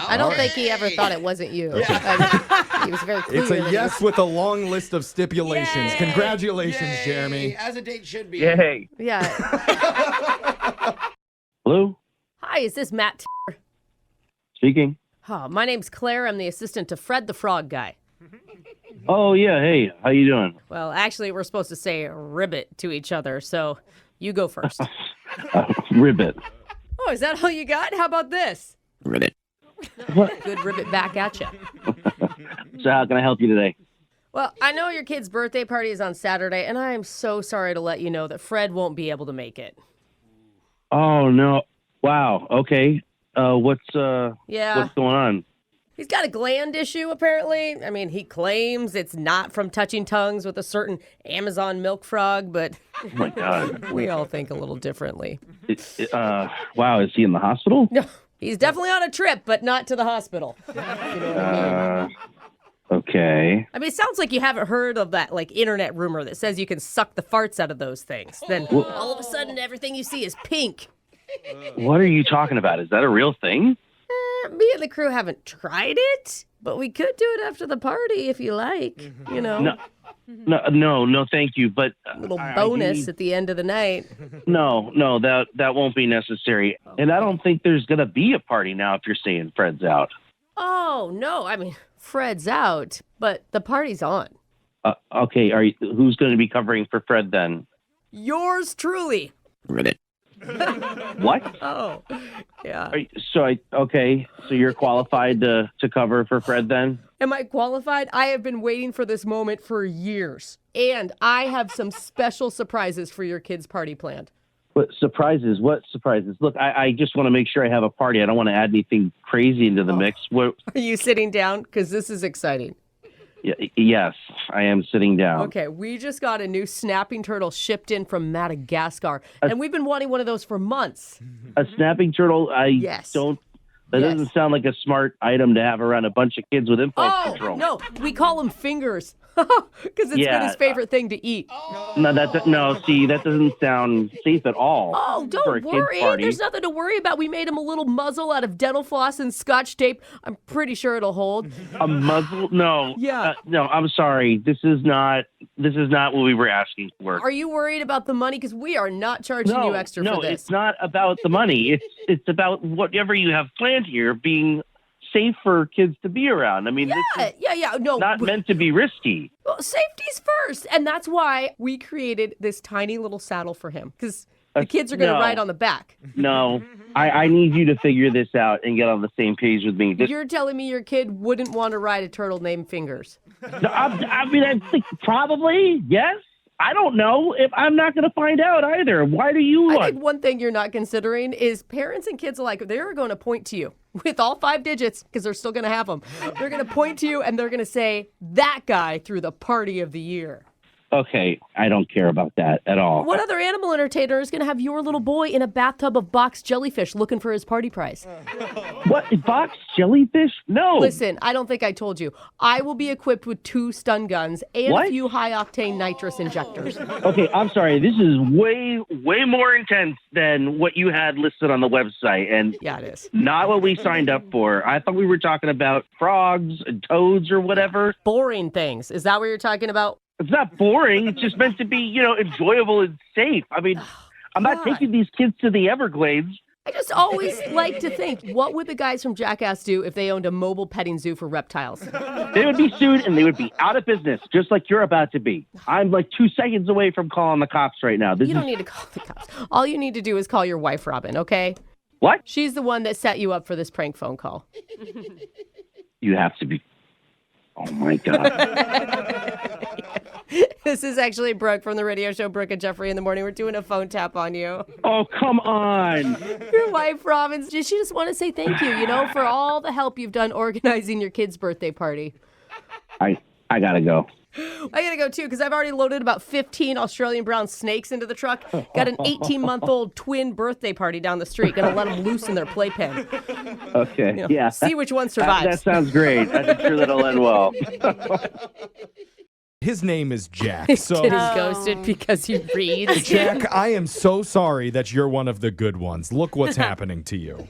I don't think he ever thought it wasn't you. He was very clear. It's a that yes with a long list of stipulations. Yay. Congratulations, Yay, Jeremy. As a date should be. Yay. Yeah. Hello? Hi, is this Matt? Speaking. Oh, my name's Claire. I'm the assistant to Fred the Frog Guy. Oh, yeah. Hey, how you doing? Well, actually, we're supposed to say ribbit to each other, so you go first. Ribbit. Oh, is that all you got? How about this? Ribbit. Good ribbit back at you. So how can I help you today? Well, I know your kid's birthday party is on Saturday, and I am so sorry to let you know that Fred won't be able to make it. Oh, no. Wow. Okay. What's Yeah. what's going on? He's got a gland issue, apparently. I mean, he claims it's not from touching tongues with a certain Amazon milk frog, but Oh, my God. we all think a little differently. Wow. Is he in the hospital? No, he's definitely on a trip, but not to the hospital. You know what I mean? Okay. I mean, it sounds like you haven't heard of that, like, internet rumor that says you can suck the farts out of those things. Then all of a sudden, everything you see is pink. What are you talking about? Is that a real thing? Me and the crew haven't tried it, but we could do it after the party if you like. You know, No, thank you. But little I bonus need- at the end of the night. No, that won't be necessary. And I don't think there's gonna be a party now if you're saying Fred's out. Oh no, I mean Fred's out, but the party's on. Okay, who's going to be covering for Fred then? Yours truly. Ribbit. What? Oh, yeah. So you're qualified to cover for Fred then? Am I qualified? I have been waiting for this moment for years, and I have some special surprises for your kids' party planned. What surprises? What surprises? Look, I just want to make sure I have a party. I don't want to add anything crazy into the mix. What? Are you sitting down? Because this is exciting. Yes, I am sitting down. Okay, we just got a new snapping turtle shipped in from Madagascar, and we've been wanting one of those for months. A snapping turtle? Yes. That doesn't sound like a smart item to have around a bunch of kids with impulse Oh, control. no, we call them fingers because it's been his favorite thing to eat. See, that doesn't sound safe at all. Oh, for a don't kid's worry. party. There's nothing to worry about. We made him a little muzzle out of dental floss and scotch tape. I'm pretty sure it'll hold. A muzzle? No. Yeah. No, I'm sorry. This is not what we were asking for. Are you worried about the money? Because we are not charging you extra for this. It's not about the money. It's about whatever you have planned here being safe for kids to be around. I mean, this is No, not meant to be risky. Well, safety's first, and that's why we created this tiny little saddle for him. Because the kids are going to no. ride on the back. No, I need you to figure this out and get on the same page with me. You're telling me your kid wouldn't want to ride a turtle named Fingers? I mean, I think probably, yes. I don't know. If I'm not going to find out either. Why do you I want? think one thing you're not considering is parents and kids alike, they're going to point to you. with all 5 digits, because they're still going to have them. They're going to point to you and they're going to say, that guy threw the party of the year. Okay, I don't care about that at all. What other animal entertainer is going to have your little boy in a bathtub of boxed jellyfish looking for his party prize? What? Boxed jellyfish? No. Listen, I don't think I told you. I will be equipped with 2 stun guns and a few high-octane nitrous injectors. Okay, I'm sorry. This is way more intense than what you had listed on the website. And yeah, it is. Not what we signed up for. I thought we were talking about frogs and toads or whatever. Boring things. Is that what you're talking about? It's not boring. It's just meant to be, enjoyable and safe. I mean, I'm not taking these kids to the Everglades. I just always like to think, what would the guys from Jackass do if they owned a mobile petting zoo for reptiles? They would be sued and they would be out of business, just like you're about to be. I'm like 2 seconds away from calling the cops right now. You don't need to call the cops. All you need to do is call your wife, Robin, okay? What? She's the one that set you up for this prank phone call. You have to be. Oh, my God. This is actually Brooke from the radio show Brooke and Jeffrey in the Morning. We're doing a phone tap on you. Oh, come on. Your wife, Robin, she just want to say thank you, for all the help you've done organizing your kid's birthday party. I got to go. I got to go, too, because I've already loaded about 15 Australian brown snakes into the truck. Got an 18-month-old twin birthday party down the street. Going to let them loose in their playpen. Okay, yeah. See which one survives. That sounds great. I'm sure that'll end well. His name is Jack. His So kid is ghosted because he reads. Jack, I am so sorry that you're one of the good ones. Look what's happening to you.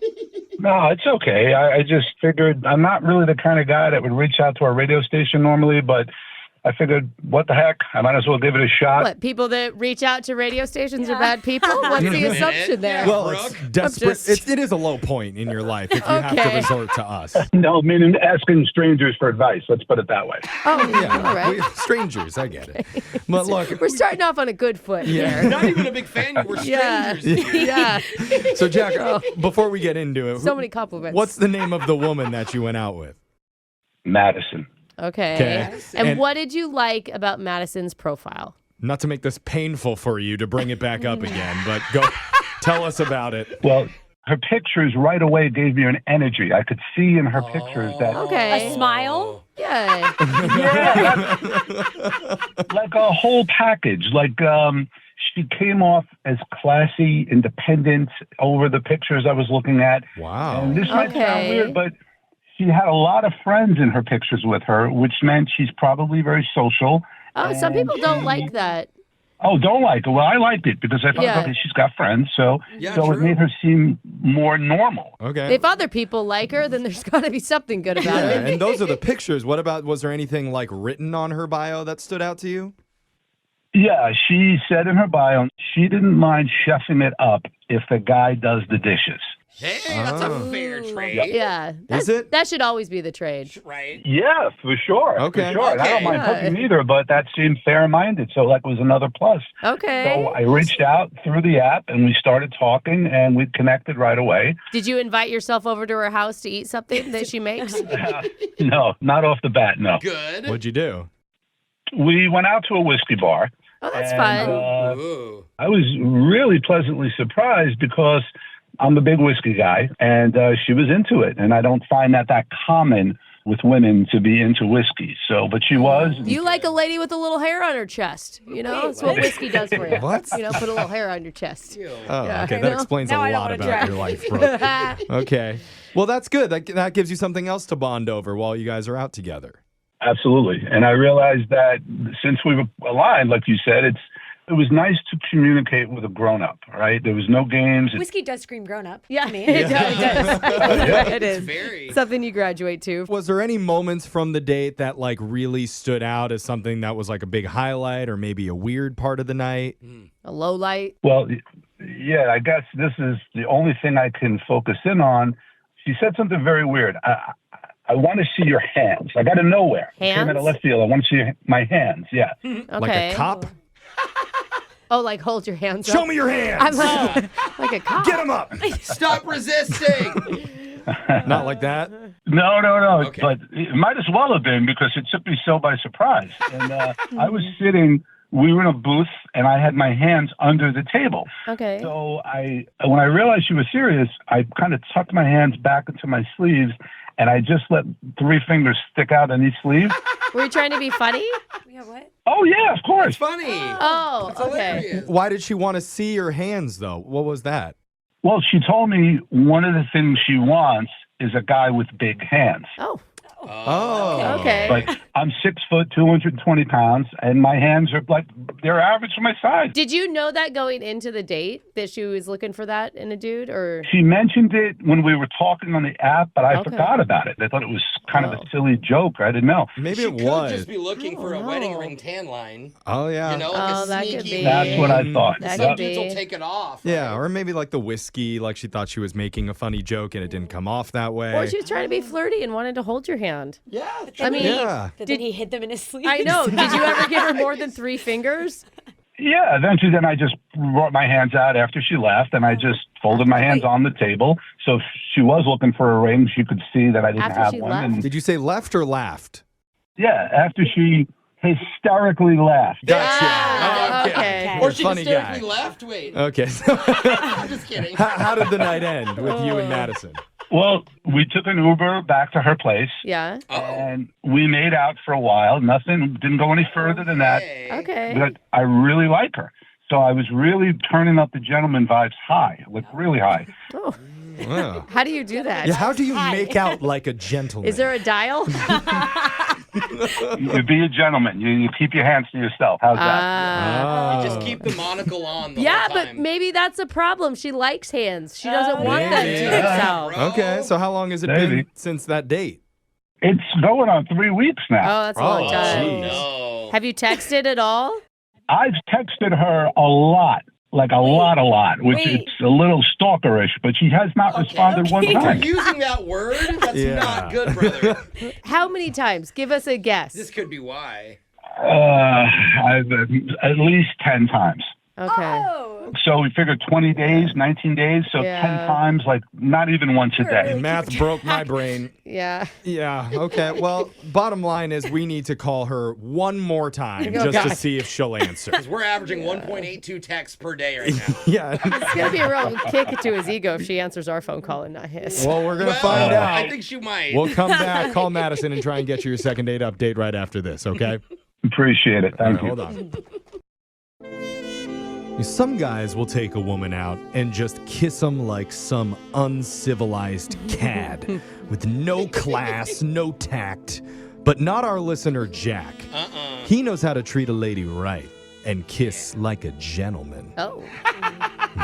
No, it's okay. I just figured I'm not really the kind of guy that would reach out to our radio station normally, but I figured, what the heck? I might as well give it a shot. What, people that reach out to radio stations are bad people? What's the assumption there? Well, it's desperate. It is a low point in your life if you have to resort to us. No, I mean, asking strangers for advice. Let's put it that way. Oh, yeah. All right. Strangers, I get it. But look, we're starting off on a good foot here. Not even a big fan. You were strangers. Yeah. So, Jack, before we get into it, So many compliments. What's the name of the woman that you went out with? Madison. Okay. And what did you like about Madison's profile? Not to make this painful for you to bring it back up again, but go tell us about it. Well, her pictures right away gave me an energy. I could see in her pictures that... A smile? Yeah. Like a whole package. Like, she came off as classy, independent over the pictures I was looking at. Wow. And this might sound weird, but she had a lot of friends in her pictures with her, which meant she's probably very social. Oh, some people don't like that. Oh, don't like it. Well, I liked it because I thought, okay, she's got friends, so it made her seem more normal. Okay. If other people like her, then there's got to be something good about her. And those are the pictures. What about, was there anything like written on her bio that stood out to you? Yeah, she said in her bio she didn't mind chefing it up if the guy does the dishes. Hey, that's a fair trade. Yeah. Is it? That should always be the trade. Right. Yeah, for sure. Okay. For sure. And I don't mind cooking either, but that seemed fair-minded, so that was another plus. Okay. So I reached out through the app, and we started talking, and we connected right away. Did you invite yourself over to her house to eat something that she makes? No, not off the bat, no. Good. What'd you do? We went out to a whiskey bar. Oh, that's fun. I was really pleasantly surprised because I'm a big whiskey guy, and she was into it. And I don't find that common with women to be into whiskey. So, but she was. You like a lady with a little hair on her chest. That's what whiskey does for you. What? Put a little hair on your chest. Oh, okay. That explains a lot about your life, Brooke. Okay. Well, that's good. That gives you something else to bond over while you guys are out together. Absolutely. And I realized that since we were aligned, like you said, it was nice to communicate with a grown-up, right? There was no games. Whiskey does scream grown-up. Yeah, to me. it does. It is. Very. Something you graduate to. Was there any moments from the date that really stood out as something that was like a big highlight or maybe a weird part of the night? A low light? Well, yeah, I guess this is the only thing I can focus in on. She said something very weird. I want to see your hands. Like out of nowhere. Hands? Came out of left field. I want to see my hands. Yeah. Okay. Like a cop? Oh, like hold your hands up. Show me your hands. I'm like a cop. Get them up. Stop resisting. Not like that? No. Okay. But it might as well have been because it took me so by surprise. And I was sitting we were in a booth, and I had my hands under the table. Okay. So when I realized she was serious, I kind of tucked my hands back into my sleeves, and I just let 3 fingers stick out in each sleeve. Were you trying to be funny? Yeah, what? Oh, yeah, of course. It's funny. Oh, It's okay. hilarious. Why did she want to see your hands, though? What was that? Well, she told me one of the things she wants is a guy with big hands. Oh. Oh. Okay. But I'm 6 foot, 220 pounds, and my hands are like, they're average for my size. Did you know that going into the date that she was looking for that in a dude, or? She mentioned it when we were talking on the app, but I Okay. forgot about it. I thought it was kind of a silly joke. I didn't know. Maybe She it could was. just be looking for a wedding ring tan line. Oh, yeah. You know, like Oh, a that sneaky. could be. That's what I thought. That Some could dudes will be. take it off. Yeah, right? or maybe like the whiskey, like she thought she was making a funny joke and it didn't come off that way. Or she was trying to be flirty and wanted to hold your hand. Yeah. I mean, Yeah. But then he hid them in his sleeve. I know. Did you ever give her more than 3 fingers? Yeah, eventually then I just brought my hands out after she left, and I just folded my hands on the table. So if she was looking for a ring, she could see that I didn't After have she one. left? And Did you say left or laughed? yeah, after she hysterically laughed. Gotcha. Ah, Okay. okay. Or she Funny hysterically guy. left. Wait. Okay. I'm just kidding. How did the night end with you and Madison? Well, we took an Uber back to her place, Yeah. and we made out for a while. Nothing, didn't go any further than that. Okay. But I really like her. So I was really turning up the gentleman vibes high, like really high. Oh. Wow. How do you do that? Yeah, how do you make out like a gentleman? Is there a dial? You be a gentleman. You keep your hands to yourself. How's that? Ah. You just keep the monocle on the Yeah, whole but time. maybe that's a problem. She likes hands. She doesn't want them Maybe. to herself. Bro. Okay, so how long has it Maybe. been since that date? It's going on 3 weeks now. Oh, that's a long Oh, time. geez. No. Have you texted at all? I've texted her a lot, like a lot, which Wait. it's a little stalkerish, but she has not responded one You're time. using that word? That's Yeah. not good, brother. How many times? Give us a guess. This could be why. I've, at least 10 times. Okay. Oh. So we figured 20 days, 19 days, so Yeah. 10 times, like not even once a day. Math broke my brain. Yeah. Yeah, okay. Well, bottom line is we need to call her one more time Oh, just to God. see if she'll answer. Because we're averaging 1.82 texts per day right now. Yeah. It's going to be a real kick to his ego if she answers our phone call and not his. Well, we're going to Well, find out. I think she might. We'll come back, call Madison, and try and get you your second date update right after this, okay? Appreciate it. All right, Thank you. hold on. Some guys will take a woman out and just kiss them like some uncivilized cad with no class, no tact. But not our listener, Jack. He knows how to treat a lady right and kiss like a gentleman. Oh,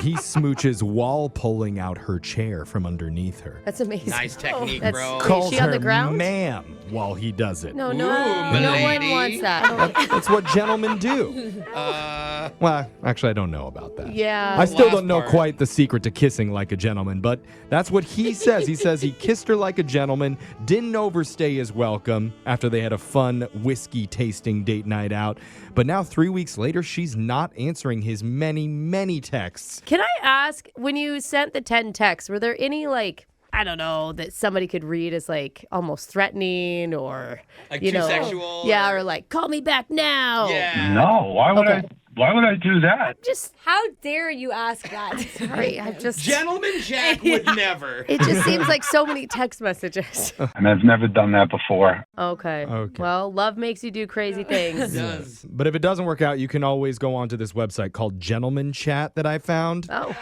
He smooches while pulling out her chair from underneath her. that's amazing. Nice technique, That's- bro. Wait, Calls she on her the ground? ma'am while he does it. No, Ooh, no one milady. wants that. That's what gentlemen do. Uh, Well, actually, I don't know about that. Yeah. I still last don't know part. quite the secret to kissing like a gentleman, but that's what he says. He says he kissed her like a gentleman, didn't overstay his welcome after they had a fun whiskey tasting date night out. But now 3 weeks later, she's not answering his many, many texts. Can I ask, when you sent the 10 texts, were there any, like, I don't know, that somebody could read as, like, almost threatening or, Like you too know. sexual Yeah, or- or like, call me back now. yeah. No, why would Okay. Why would I do that? Just, How dare you ask that? sorry, I just. Gentleman Jack would never. It just seems like so many text messages. And I've never done that before. Okay. Okay. Well, love makes you do crazy It things. does. But if it doesn't work out, you can always go onto this website called Gentleman Chat that I found. Oh,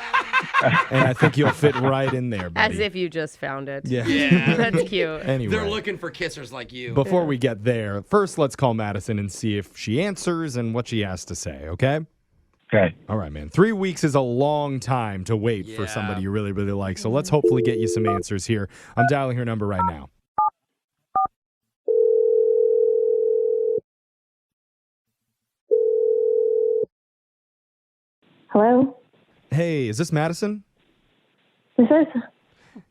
And I think you'll fit right in there, buddy. as if you just found it. Yeah. Yeah. That's cute. Anyway. They're looking for kissers like you. Before we get there, first let's call Madison and see if she answers and what she has to say, okay? Okay. All right, man. 3 weeks is a long time to wait for Yeah. somebody you really, really like. So let's hopefully get you some answers here. I'm dialing her number right now. Hello? Hey, is this Madison? This is?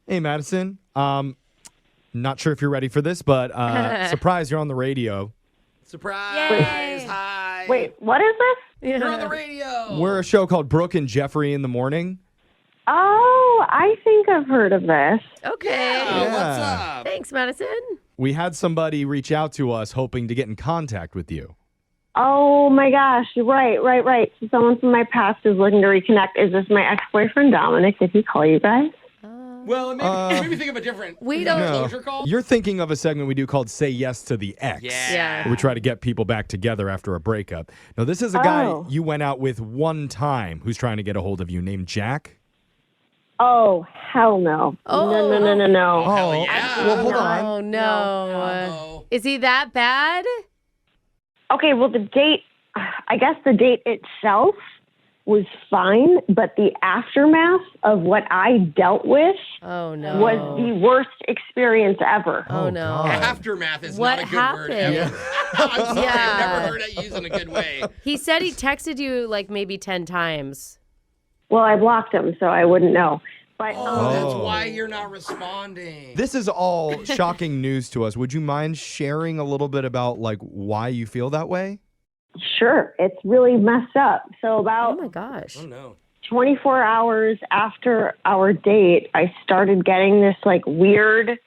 Hey, Madison. Not sure if you're ready for this, but surprise, you're on the radio. Surprise! Yay. Hi. Wait, what is this? You're on the radio. We're a show called Brooke and Jeffrey in the Morning. Oh, I think I've heard of this. Okay. Oh, what's Yeah. up? Thanks, Madison. We had somebody reach out to us hoping to get in contact with you. Oh my gosh, right. So someone from my past is looking to reconnect. Is this my ex-boyfriend Dominic? Did he call you guys? Well, maybe think of a different closure call. You're thinking of a segment we do called Say Yes to the Ex. Yeah. Where we try to get people back together after a breakup. Now, this is a guy you went out with one time who's trying to get a hold of you named Jack. Oh, hell no. No. Oh, hell yeah. Well, hold on. Oh, no. Is he that bad? Okay, well, the date, I guess the date itself was fine, but the aftermath of what I dealt with was the worst experience ever. Oh, no. Aftermath is not a good word ever. I'm sorry, I've never heard it used in a good way. He said he texted you like maybe 10 times. Well, I blocked him, so I wouldn't know. But that's why you're not responding. This is all shocking news to us. Would you mind sharing a little bit about like why you feel that way? Sure, it's really messed up. So about 24 hours after our date, I started getting this like weird,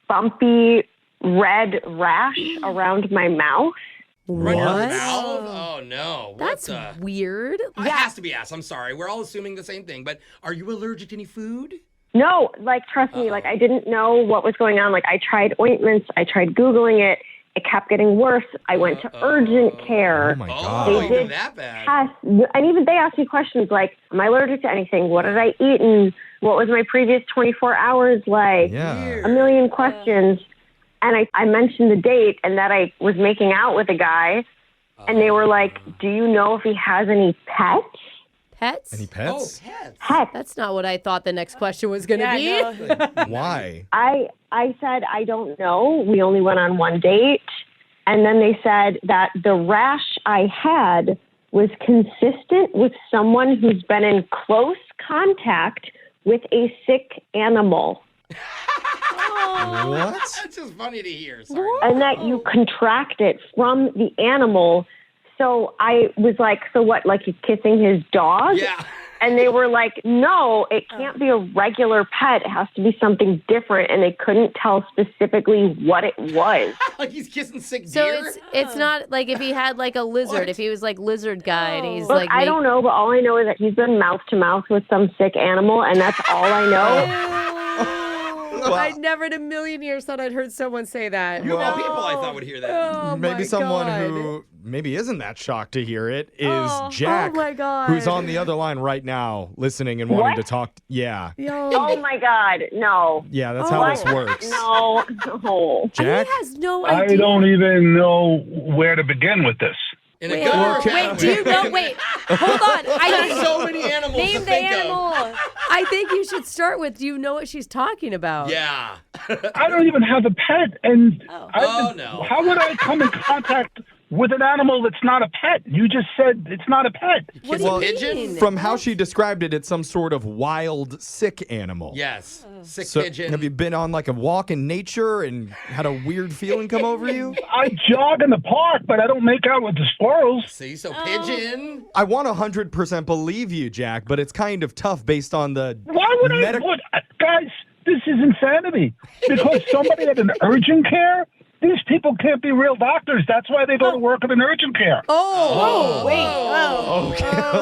bumpy red rash around my mouth. Right in your mouth? Oh, no. That's weird. It has to be asked. I'm sorry. We're all assuming the same thing. But are you allergic to any food? No, like, trust me, like, I didn't know what was going on. Like, I tried ointments. I tried Googling it. It kept getting worse. I went to urgent care. Oh, my God. They did that bad. tests. And even they asked me questions like, am I allergic to anything? What did I eat? And what was my previous 24 hours like? Yeah. A million questions. And I mentioned the date and that I was making out with a guy. And they were like, do you know if he has any pets? Pets? Any pets? Pets. That's not what I thought the next question was going to be. No. Why? I said, I don't know. We only went on one date. And then they said that the rash I had was consistent with someone who's been in close contact with a sick animal. What? That's just funny to hear. Sorry. And that you contract it from the animal. So I was like, so what, like he's kissing his dog? Yeah. And they were like, no, it can't be a regular pet. It has to be something different. And they couldn't tell specifically what it was. Like he's kissing sick So deer? it's not like if he had like a lizard, if he was like lizard guy and he's Look, like... I don't know, but all I know is that he's been mouth to mouth with some sick animal, and that's all I know. I never in a million years thought I'd heard someone say that. You of all people I thought would hear that. Oh, Maybe my someone God. who maybe isn't that shocked to hear it is Jack, oh my God. who's on the other line right now, listening and wanting to talk. Yeah. Oh my God, no. Yeah, that's how this works. No. Jack? He has no I idea. don't even know where to begin with this. In a Wait, good wait, do you know? Wait, hold on. There's so many animals Name to the think animal. I think you should start with, do you know what she's talking about? of. Yeah. I don't even have a pet, and no. how would I come in contact with an animal that's not a pet? You just said it's not a pet. What do Well, you mean? From how she described it, it's some sort of wild, sick animal. Yes. Sick So, pigeon. have you been on like a walk in nature and had a weird feeling come over you? I jog in the park, but I don't make out with the squirrels. See, so pigeon. I want to 100% believe you, Jack, but it's kind of tough based on the Why would guys, this is insanity. Because somebody had an urgent care? These people can't be real doctors. That's why they go to work at an urgent care.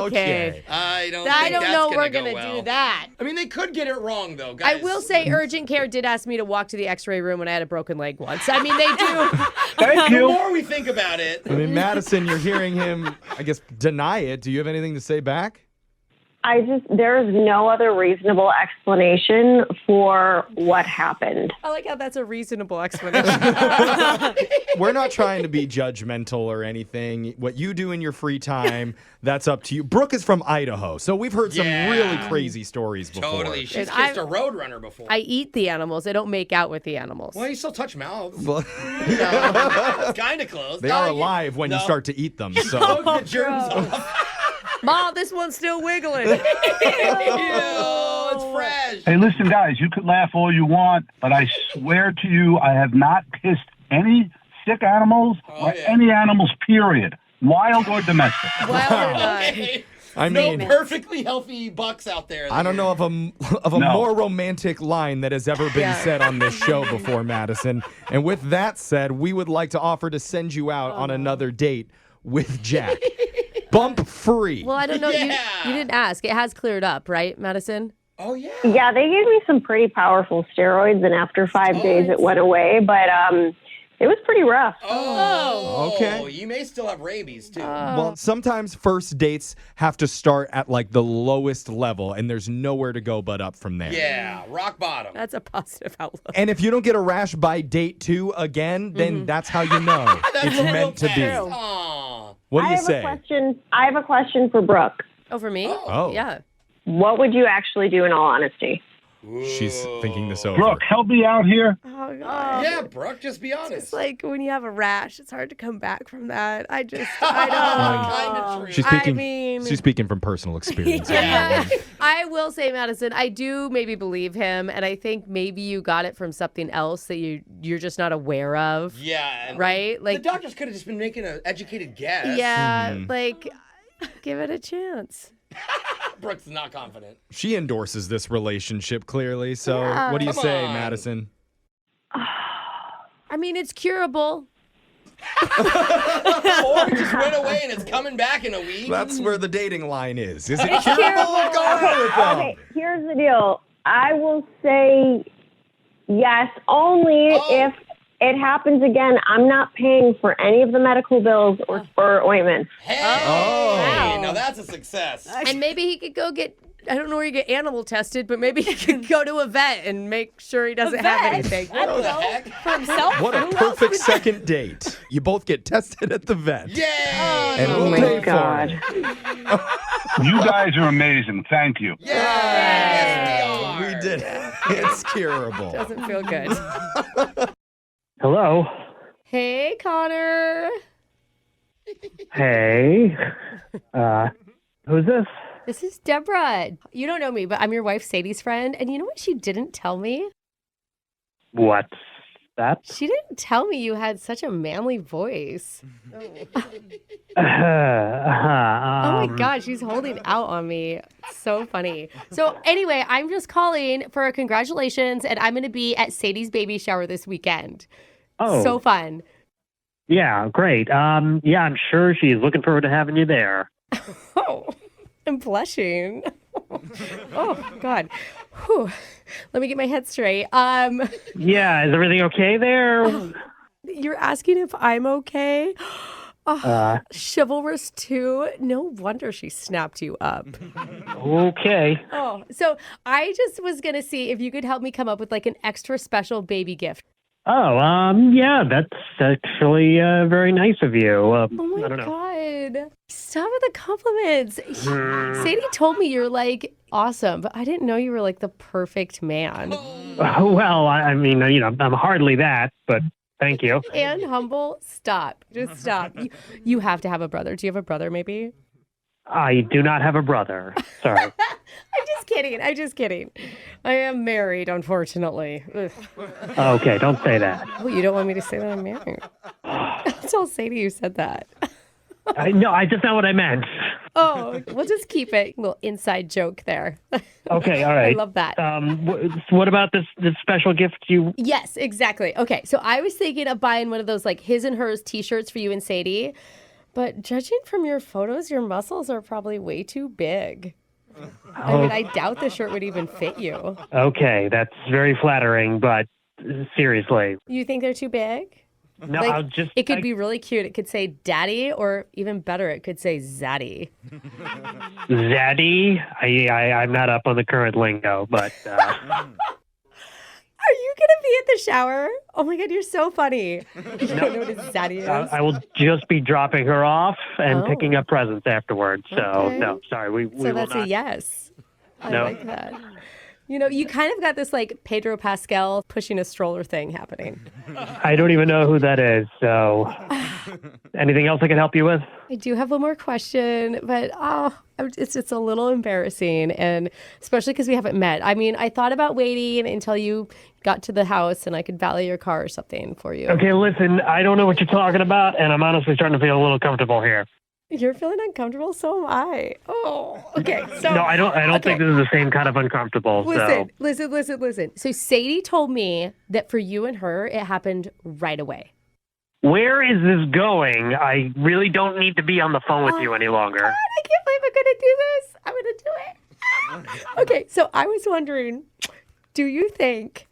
Okay. I don't I think don't that's know gonna we're go going to well. do that. I mean, they could get it wrong, though, I guys. will say urgent care did ask me to walk to the x-ray room when I had a broken leg once. I mean, they do. Thank The you. more we think about it. I mean, Madison, you're hearing him, I guess, deny it. Do you have anything to say back? There's no other reasonable explanation for what happened. I like how that's a reasonable explanation. We're not trying to be judgmental or anything. What you do in your free time, that's up to you. Brooke is from Idaho, so we've heard some really crazy stories before. Totally. She's And kissed a roadrunner before. I eat the animals. I don't make out with the animals. Well, you still touch mouths. Well, It's kind of close. they are alive when you start to eat them. So Poke the germs off. Mom, this one's still wiggling. Ew, it's fresh. Hey, listen, guys, you could laugh all you want, but I swear to you, I have not kissed any sick animals or any animals, period. Wild or domestic. Wild or not. Okay. I mean, no perfectly healthy bucks out there. I don't know of a more romantic line that has ever been said on this show before, Madison. And with that said, we would like to offer to send you out on another date with Jack. Bump free. Well, I don't know. You didn't ask. It has cleared up, right, Madison? Oh, yeah. Yeah, they gave me some pretty powerful steroids, and after 5 days it went away, but it was pretty rough. Oh, okay. You may still have rabies, too. Well, sometimes first dates have to start at like the lowest level, and there's nowhere to go but up from there. Yeah, rock bottom. That's a positive outlook. And if you don't get a rash by date 2 again, then that's how you know it's meant to be. Aw. What do you say? I have a question for Brooke. Oh, for me? Oh. Yeah. What would you actually do in all honesty? She's thinking this over. Brooke, help me out here. Oh, God. Yeah, Brooke, just be honest. It's like when you have a rash, it's hard to come back from that. I don't. Kind of true. She's speaking from personal experience. Yeah. I will say, Madison, I do maybe believe him, and I think maybe you got it from something else that you're just not aware of. Yeah. Right? Like the doctors could have just been making an educated guess. Yeah, like give it a chance. Brooke's not confident. She endorses this relationship clearly. So what do you Come say, on. Madison? I mean, it's curable. Or it just went away and it's coming back in a week. That's where the dating line is. Is it curable? Go on with them. Okay, here's the deal. I will say yes, only if it happens again. I'm not paying for any of the medical bills or ointments. Hey, now that's a success. And maybe he could go get, I don't know where you get animal tested, but maybe he could go to a vet and make sure he doesn't have anything. What the heck? For himself? What a perfect second date. You both get tested at the vet. Yay! And we'll pay for it. You guys are amazing. Thank you. Yes, We did it. It's curable. Doesn't feel good. Hello. Hey, Connor. Hey. Who's this? This is Deborah. You don't know me, but I'm your wife Sadie's friend. And you know what she didn't tell me? What's that? She didn't tell me you had such a manly voice. Oh my God, she's holding out on me. So funny. So anyway, I'm just calling for a congratulations, and I'm going to be at Sadie's baby shower this weekend. Oh. So fun. Yeah, great. Yeah, I'm sure she's looking forward to having you there. Oh, I'm blushing. Oh, God. Whew. Let me get my head straight. Yeah, is everything okay there? You're asking if I'm okay? Oh, chivalrous too. No wonder she snapped you up. Okay. Oh, so I just was going to see if you could help me come up with like an extra special baby gift. Oh, yeah, that's actually very nice of you. Oh my I don't know. God. Stop with the compliments. Sadie told me you're like awesome, but I didn't know you were like the perfect man. Well, I mean, you know, I'm hardly that, but thank you. And humble. Stop. Just stop. You have to have a brother. Do you have a brother maybe? I do not have a brother. Sorry. I'm just kidding. I am married, unfortunately. Ugh. Okay, don't say that. Oh, you don't want me to say that I'm married? Tell Sadie you said that. No, that's not what I meant. Oh, we'll just keep it. A little inside joke there. Okay, all right. I love that. What about this special gift you... Yes, exactly. Okay, so I was thinking of buying one of those like his and hers t-shirts for you and Sadie. But judging from your photos, your muscles are probably way too big. I mean, I doubt the shirt would even fit you. Okay, that's very flattering, but seriously. You think they're too big? No, like, it could be really cute. It could say daddy, or even better, it could say zaddy. Zaddy? I'm not up on the current lingo, but... Are you going to be at the shower? Oh my God, you're so funny. You don't know what a zaddy is? I will just be dropping her off and picking up presents afterwards. So, Okay. no, sorry, we So will that's not. a yes. I No. like that. You know, you kind of got this like Pedro Pascal pushing a stroller thing happening. I don't even know who that is, so... Anything else I can help you with? I do have one more question, but it's a little embarrassing, and especially because we haven't met. I mean, I thought about waiting until you got to the house and I could valet your car or something for you. Okay, listen, I don't know what you're talking about, and I'm honestly starting to feel a little comfortable here. You're feeling uncomfortable, so am I. Oh, okay. So No, I don't think this is the same kind of uncomfortable. Listen. So Sadie told me that for you and her, it happened right away. Where is this going? I really don't need to be on the phone with you any longer. God, I can't believe I'm going to do this. I'm going to do it. Okay, so I was wondering, do you think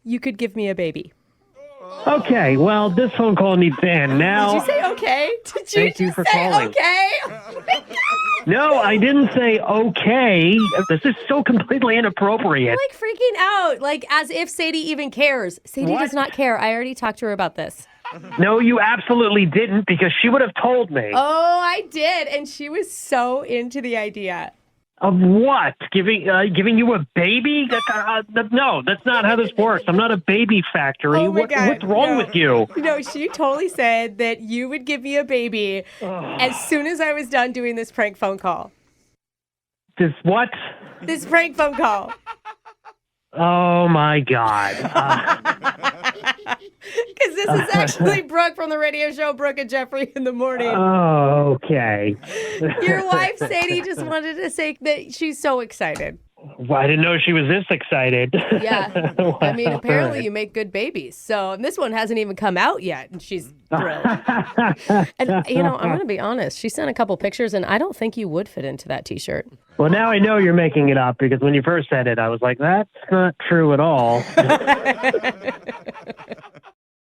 you could give me a baby? Okay, well, this phone call needs to end now. Did you say okay? Did you Thank you just for say calling. okay? No, I didn't say okay. This is so completely inappropriate. You're like freaking out, like as if Sadie even cares. Sadie does not care. I already talked to her about this. No, you absolutely didn't, because she would have told me. Oh, I did, and she was so into the idea. Of what? Giving you a baby? No, that's not how this works. I'm not a baby factory. Oh my God, What's wrong with you? No, she totally said that you would give me a baby as soon as I was done doing this prank phone call. This what? This prank phone call. Oh my God. Because this is actually Brooke from the radio show Brooke and Jeffrey in the Morning. Oh, okay. Your wife, Sadie, just wanted to say that she's so excited. Well, I didn't know she was this excited. Yeah. I mean, apparently you make good babies. So, and this one hasn't even come out yet, and she's thrilled. And, I'm going to be honest. She sent a couple pictures, and I don't think you would fit into that T-shirt. Well, now I know you're making it up, because when you first said it, I was like, that's not true at all.